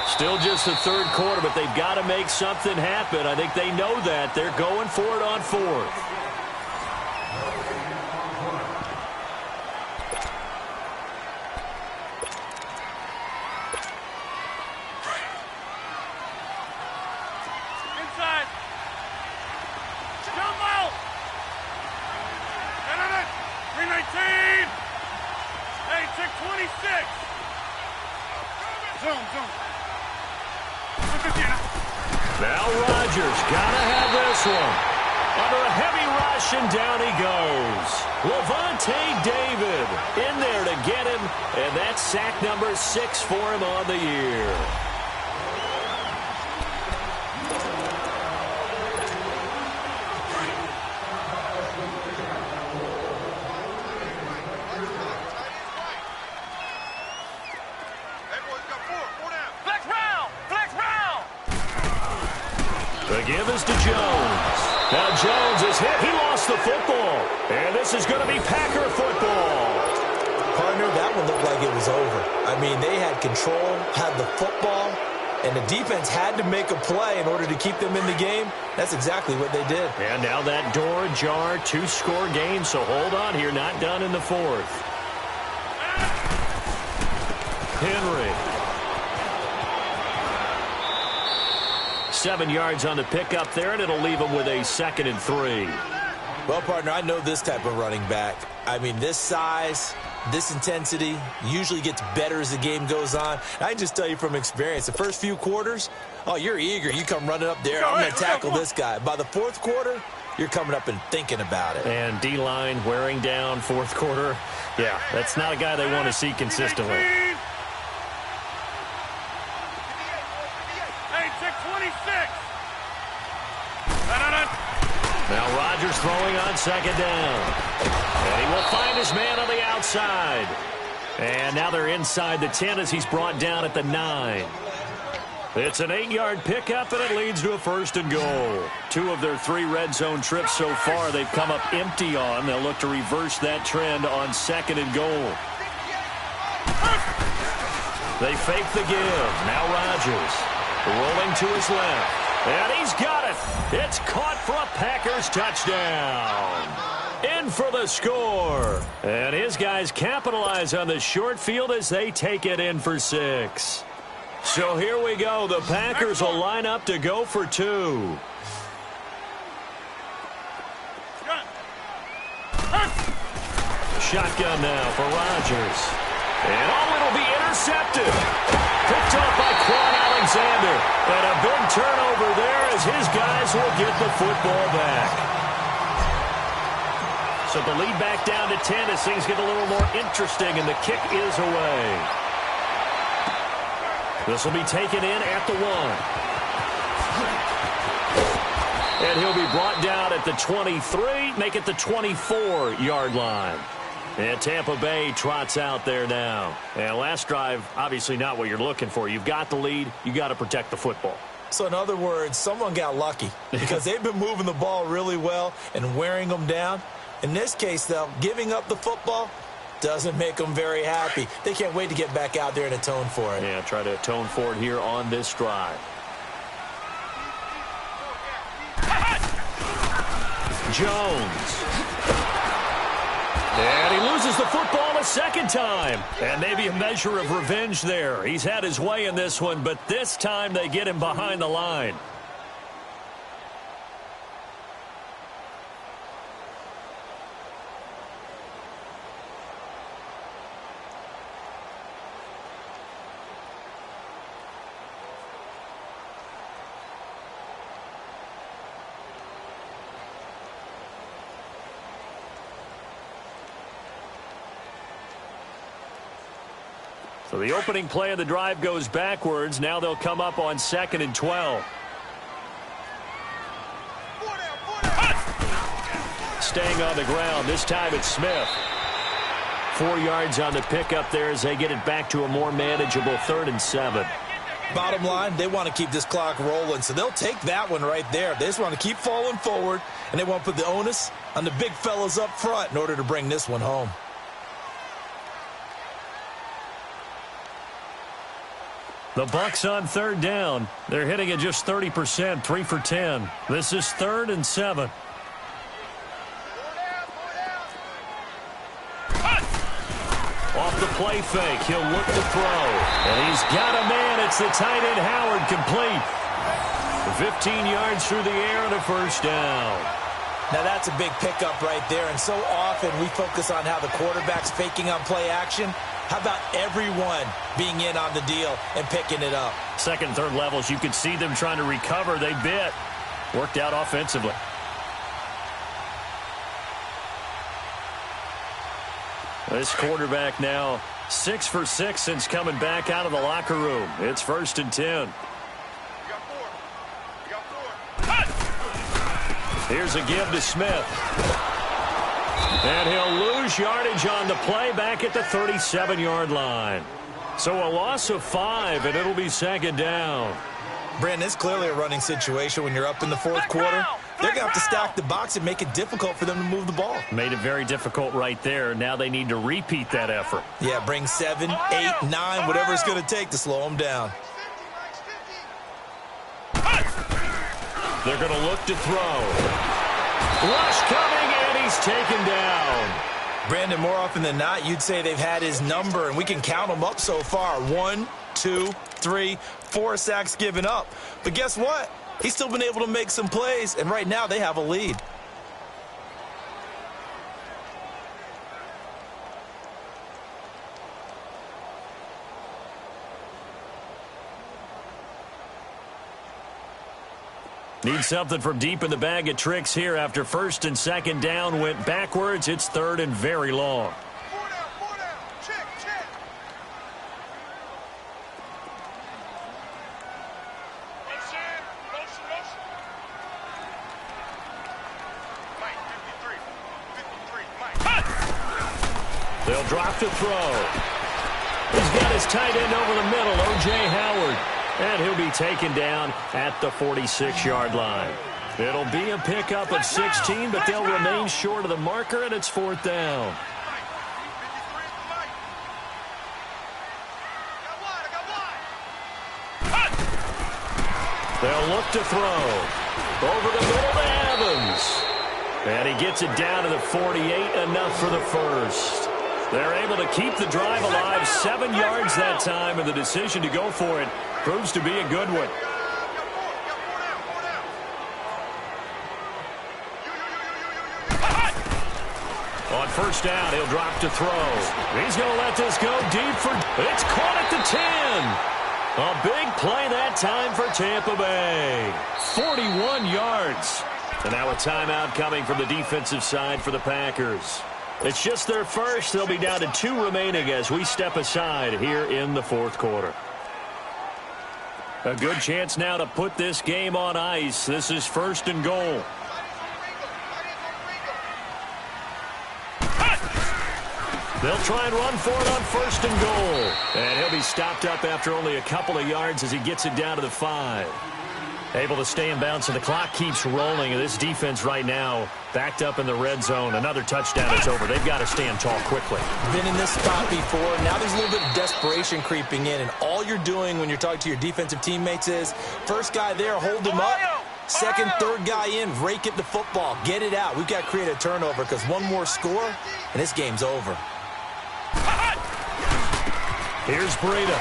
Still just the 3rd quarter, but they've got to make something happen. I think they know that. They're going for it on 4th. Inside. Jumbo. 319. Hey, check 26. Zoom. Now Rodgers gotta have this one. Under a heavy rush, and down he goes. Levante David in there to get him, and that's sack number 6 for him on the year. The give is to Jones. Now Jones is hit. He lost the football. And this is going to be Packer football. Partner, that one looked like it was over. I mean, they had control, had the football, and the defense had to make a play in order to keep them in the game. That's exactly what they did. And now that door ajar, 2-score game, so hold on here. Not done in the 4th. Henry. 7 yards on the pickup there, and it'll leave him with a 2nd and 3. Well, partner, I know this type of running back. I mean, this size, this intensity usually gets better as the game goes on. And I can just tell you from experience, the first few quarters, oh, you're eager. You come running up there, I'm going to tackle this guy. By the fourth quarter, you're coming up and thinking about it. And D-line wearing down fourth quarter. Yeah, that's not a guy they want to see consistently. Now Rodgers throwing on second down. And he will find his man on the outside. And now they're inside the 10 as he's brought down at the 9. It's an 8-yard pickup, and it leads to a 1st and goal. 2 of their 3 red zone trips so far they've come up empty on. They'll look to reverse that trend on 2nd and goal. They fake the give. Now Rodgers rolling to his left. And he's got it. It's caught for a Packers touchdown. In for the score. And his guys capitalize on the short field as they take it in for 6. So here we go. The Packers will line up to go for 2. Shotgun now for Rodgers. And it'll be intercepted. Picked up by Quan Alexander. And a big turnover there as his guys will get the football back. So the lead back down to 10 as things get a little more interesting, and the kick is away. This will be taken in at the 1. And he'll be brought down at the 23, make it the 24-yard line. And Tampa Bay trots out there now. And last drive, obviously not what you're looking for. You've got the lead. You got to protect the football. So in other words, someone got lucky because they've been moving the ball really well and wearing them down. In this case, though, giving up the football doesn't make them very happy. They can't wait to get back out there and atone for it. Yeah, try to atone for it here on this drive. Jones. And he loses the football a second time. And maybe a measure of revenge there. He's had his way in this one, but this time they get him behind the line. So the opening play of the drive goes backwards. Now they'll come up on 2nd and 12. Staying on the ground. This time it's Smith. 4 yards on the pickup there as they get it back to a more manageable 3rd and 7. Bottom line, they want to keep this clock rolling, so they'll take that one right there. They just want to keep falling forward, and they want to put the onus on the big fellas up front in order to bring this one home. The Bucs on 3rd down. They're hitting at just 30%, 3 for 10. This is 3rd and 7. Off the play fake, he'll look to throw. And he's got a man. It's the tight end Howard, complete. 15 yards through the air and a 1st down. Now that's a big pickup right there, and so often we focus on how the quarterback's faking on play action. How about everyone being in on the deal and picking it up? 2nd and 3rd levels, you could see them trying to recover. They bit. Worked out offensively. This quarterback now 6 for 6 since coming back out of the locker room. It's 1st and 10. Here's a give to Smith. And he'll lose yardage on the play back at the 37-yard line. So a loss of 5, and it'll be 2nd down. Brandon, it's clearly a running situation when you're up in the 4th quarter. They're going to have to stack the box and make it difficult for them to move the ball. Made it very difficult right there. Now they need to repeat that effort. Yeah, bring 7, 8, 9, whatever it's going to take to slow them down. They're going to look to throw. Rush coming, and he's taken down. Brandon, more often than not, you'd say they've had his number, and we can count them up so far. 1, 2, 3, 4 sacks given up. But guess what? He's still been able to make some plays, and right now they have a lead. Need something from deep in the bag of tricks here after first and second down went backwards. It's third and very long. Four down. Check. Motion. Mike, 53, Mike. They'll drop to throw. He's got his tight end over the middle, O.J. Howard. And he'll be taken down at the 46-yard line. It'll be a pickup of 16, but they'll remain short of the marker, and it's fourth down. They'll look to throw. Over the middle to Evans. And he gets it down to the 48, enough for the first. They're able to keep the drive alive, 7 yards that time, and the decision to go for it proves to be a good one. On first down, he'll drop to throw. He's going to let this go deep for... It's caught at the 10. A big play that time for Tampa Bay. 41 yards. And now a timeout coming from the defensive side for the Packers. It's just their first. They'll be down to 2 remaining as we step aside here in the fourth quarter. A good chance now to put this game on ice. This is first and goal. They'll try and run for it on first and goal. And he'll be stopped up after only a couple of yards as he gets it down to the 5. Able to stay in bounds, and the clock keeps rolling. And this defense right now backed up in the red zone. Another touchdown, it's over. They've got to stand tall quickly. Been in this spot before. Now there's a little bit of desperation creeping in. And all you're doing when you're talking to your defensive teammates is, first guy there, hold him up. Second, third guy in, rake it the football. Get it out. We've got to create a turnover because one more score, and this game's over. Here's Breida.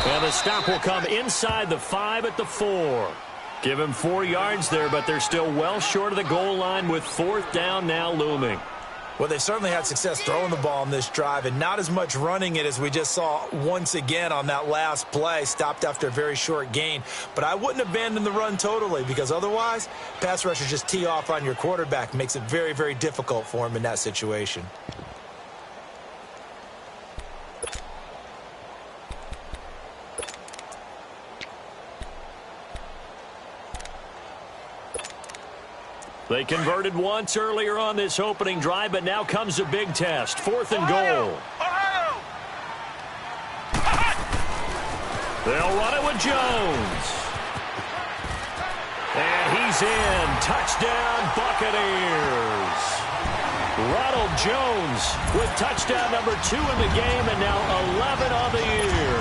And the stop will come inside the 5 at the 4. Give him 4 yards there, but they're still well short of the goal line with fourth down now looming. Well, they certainly had success throwing the ball on this drive and not as much running it as we just saw once again on that last play. Stopped after a very short gain. But I wouldn't abandon the run totally because otherwise, pass rushers just tee off on your quarterback. Makes it very, very difficult for him in that situation. They converted once earlier on this opening drive, but now comes a big test. Fourth and goal. They'll run it with Jones. And he's in. Touchdown, Buccaneers. Ronald Jones with touchdown number 2 in the game, and now 11 on the year.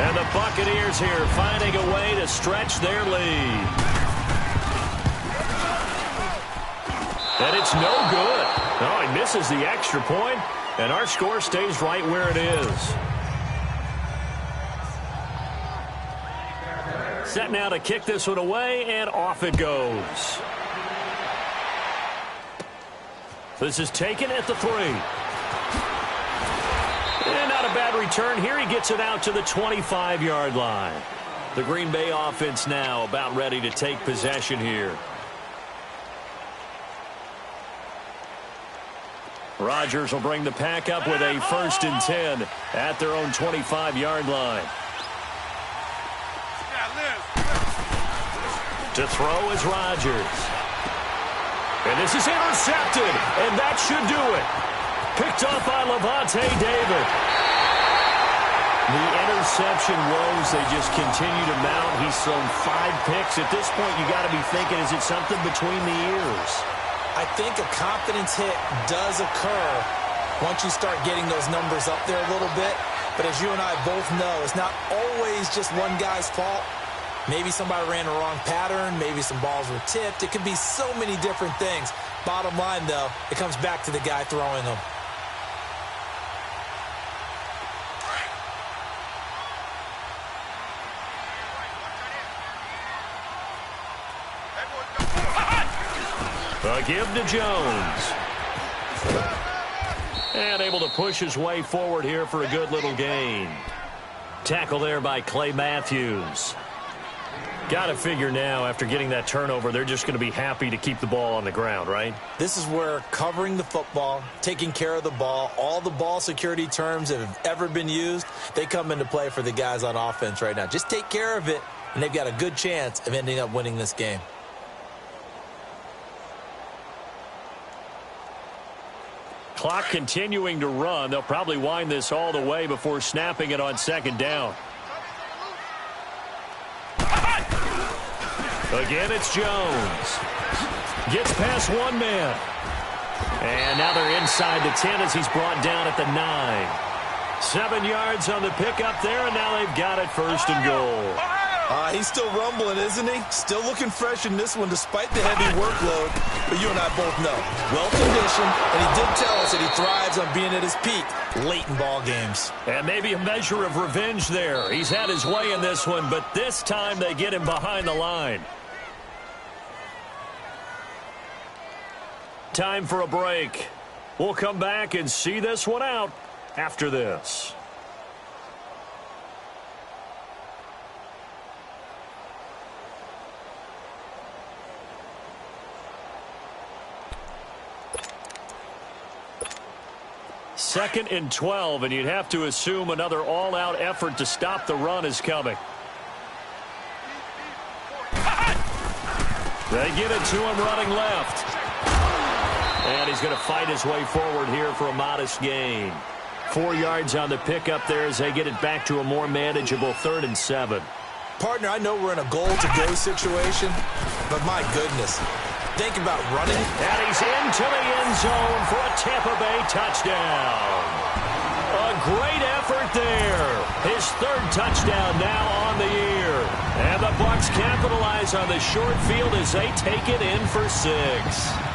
And the Buccaneers here finding a way to stretch their lead. And it's no good. Oh, he misses the extra point, and our score stays right where it is. Set now to kick this one away, and off it goes. This is taken at the 3. And not a bad return here. He gets it out to the 25-yard line. The Green Bay offense now about ready to take possession here. Rodgers will bring the pack up with a 1st and 10 at their own 25-yard line. To throw is Rodgers. And this is intercepted, and that should do it. Picked off by Levante David. The interception woes, they just continue to mount. He's thrown 5 picks. At this point, you got to be thinking, is it something between the ears? I think a confidence hit does occur once you start getting those numbers up there a little bit. But as you and I both know, it's not always just one guy's fault. Maybe somebody ran a wrong pattern. Maybe some balls were tipped. It could be so many different things. Bottom line, though, it comes back to the guy throwing them. A give to Jones. And able to push his way forward here for a good little gain. Tackle there by Clay Matthews. Got to figure now, after getting that turnover, they're just going to be happy to keep the ball on the ground, right? This is where covering the football, taking care of the ball, all the ball security terms that have ever been used, they come into play for the guys on offense right now. Just take care of it, and they've got a good chance of ending up winning this game. Clock continuing to run. They'll probably wind this all the way before snapping it on second down. Again, it's Jones. Gets past one man. And now they're inside the 10 as he's brought down at the 9. 7 yards on the pickup there, and now they've got it first and goal. He's still rumbling, isn't he? Still looking fresh in this one despite the heavy workload. But you and I both know, well-conditioned, and he did tell us that he thrives on being at his peak late in ball games. And maybe a measure of revenge there. He's had his way in this one, but this time they get him behind the line. Time for a break. We'll come back and see this one out after this. Second and 12, and you'd have to assume another all-out effort to stop the run is coming. They get it to him running left. And he's going to fight his way forward here for a modest gain. 4 yards on the pickup there as they get it back to a more manageable 3rd and 7. Partner, I know we're in a goal-to-go situation, but my goodness, think about running. And he's into the end zone for a Tampa Bay touchdown. A great effort there. His 3rd touchdown now on the year. And the Bucs capitalize on the short field as they take it in for 6.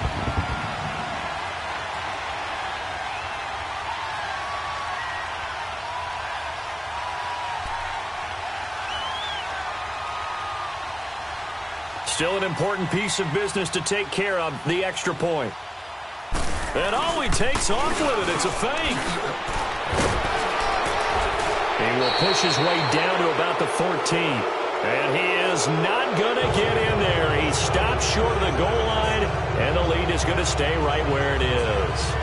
Still an important piece of business to take care of, the extra point. And oh, he takes off with it. It's a fake. He will push his way down to about the 14. And he is not going to get in there. He stops short of the goal line, and the lead is going to stay right where it is.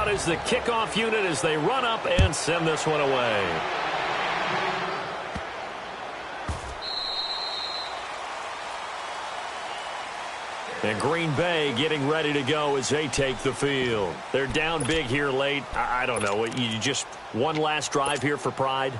Is the kickoff unit as they run up and send this one away. And Green Bay getting ready to go as they take the field. They're down big here late. I don't know. You just one last drive here for pride?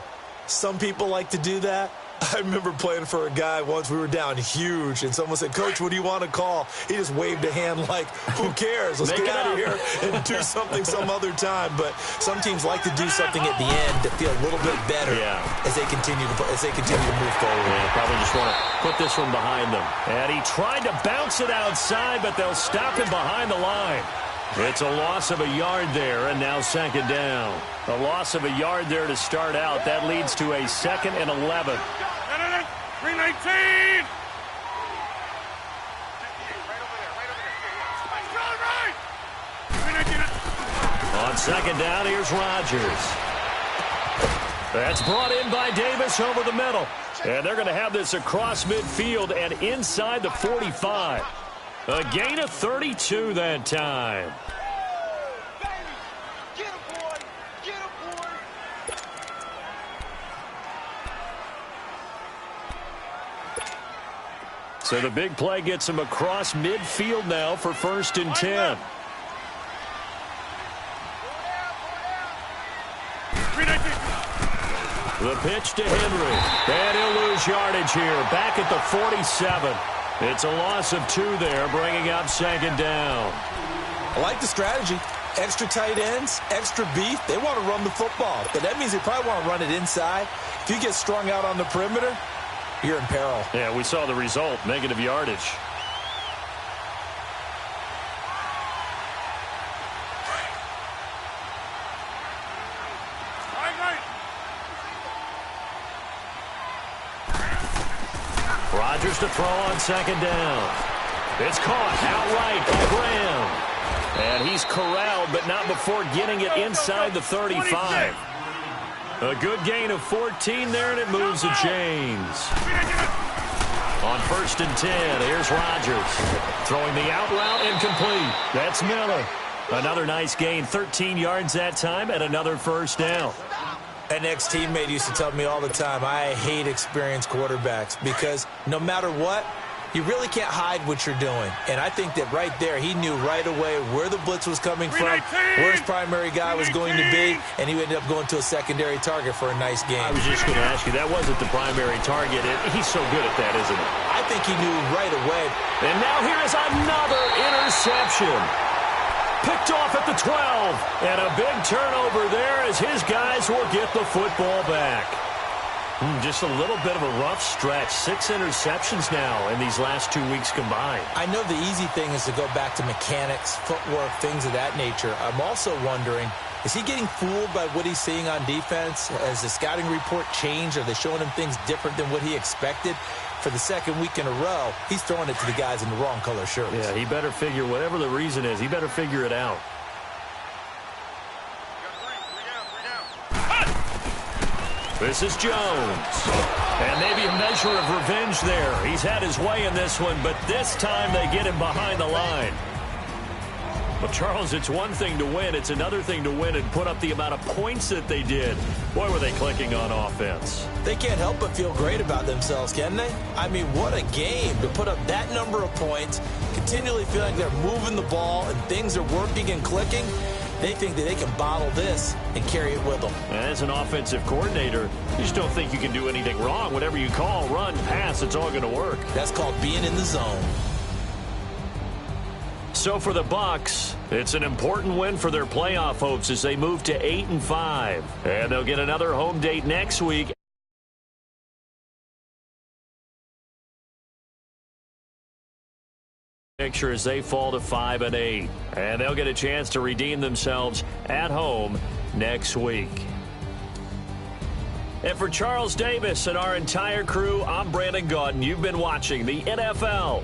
Some people like to do that. I remember playing for a guy once. We were down huge, and someone said, "Coach, what do you want to call?" He just waved a hand like, "Who cares? Let's get out of here and do something some other time." But some teams like to do something at the end to feel a little bit better as they continue to move forward. Yeah, probably just want to put this one behind them. And he tried to bounce it outside, but they'll stop him behind the line. It's a loss of a yard there, and now second down. A loss of a yard there to start out. That leads to a 2nd and 11. 319! On second down, here's Rodgers. That's brought in by Davis over the middle. And they're going to have this across midfield and inside the 45. A gain of 32 that time. Get him, boy! Get him, boy! So the big play gets him across midfield now for 1st and 10. The pitch to Henry. And he'll lose yardage here. Back at the 47. It's a loss of 2 there, bringing up second down. I like the strategy. Extra tight ends, extra beef. They want to run the football, but that means they probably want to run it inside. If you get strung out on the perimeter, you're in peril. Yeah, we saw the result, negative yardage. Rodgers to throw on second down. It's caught outright by Graham. And he's corralled, but not before getting it inside the 35. A good gain of 14 there, and it moves to James. On 1st and 10, here's Rodgers. Throwing the out route incomplete. That's Miller. Another nice gain, 13 yards that time, and another first down. An ex-teammate used to tell me all the time, I hate experienced quarterbacks because no matter what, you really can't hide what you're doing. And I think that right there, he knew right away where the blitz was coming from, where his primary guy was going to be, and he ended up going to a secondary target for a nice game. I was just going to ask you, that wasn't the primary target. He's so good at that, isn't he? I think he knew right away. And now here is another interception. Picked off at the 12. And a big turnover there as his guys will get the football back. Just a little bit of a rough stretch. 6 interceptions now in these last 2 weeks combined. I know the easy thing is to go back to mechanics, footwork, things of that nature. I'm also wondering, is he getting fooled by what he's seeing on defense? Has the scouting report changed? Are they showing him things different than what he expected? For the second week in a row, he's throwing it to the guys in the wrong color shirts. Yeah, he better figure, whatever the reason is, he better figure it out. This is Jones. And maybe a measure of revenge there. He's had his way in this one, but this time they get him behind the line. But, Charles, it's one thing to win. It's another thing to win and put up the amount of points that they did. Boy, were they clicking on offense. They can't help but feel great about themselves, can they? I mean, what a game to put up that number of points, continually feel like they're moving the ball and things are working and clicking. They think that they can bottle this and carry it with them. As an offensive coordinator, you just don't think you can do anything wrong. Whatever you call, run, pass, it's all going to work. That's called being in the zone. So for the Bucs, it's an important win for their playoff hopes as they move to 8-5. And they'll get another home date next week. Picture as they fall to 5-8. And they'll get a chance to redeem themselves at home next week. And for Charles Davis and our entire crew, I'm Brandon Gaudin. You've been watching the NFL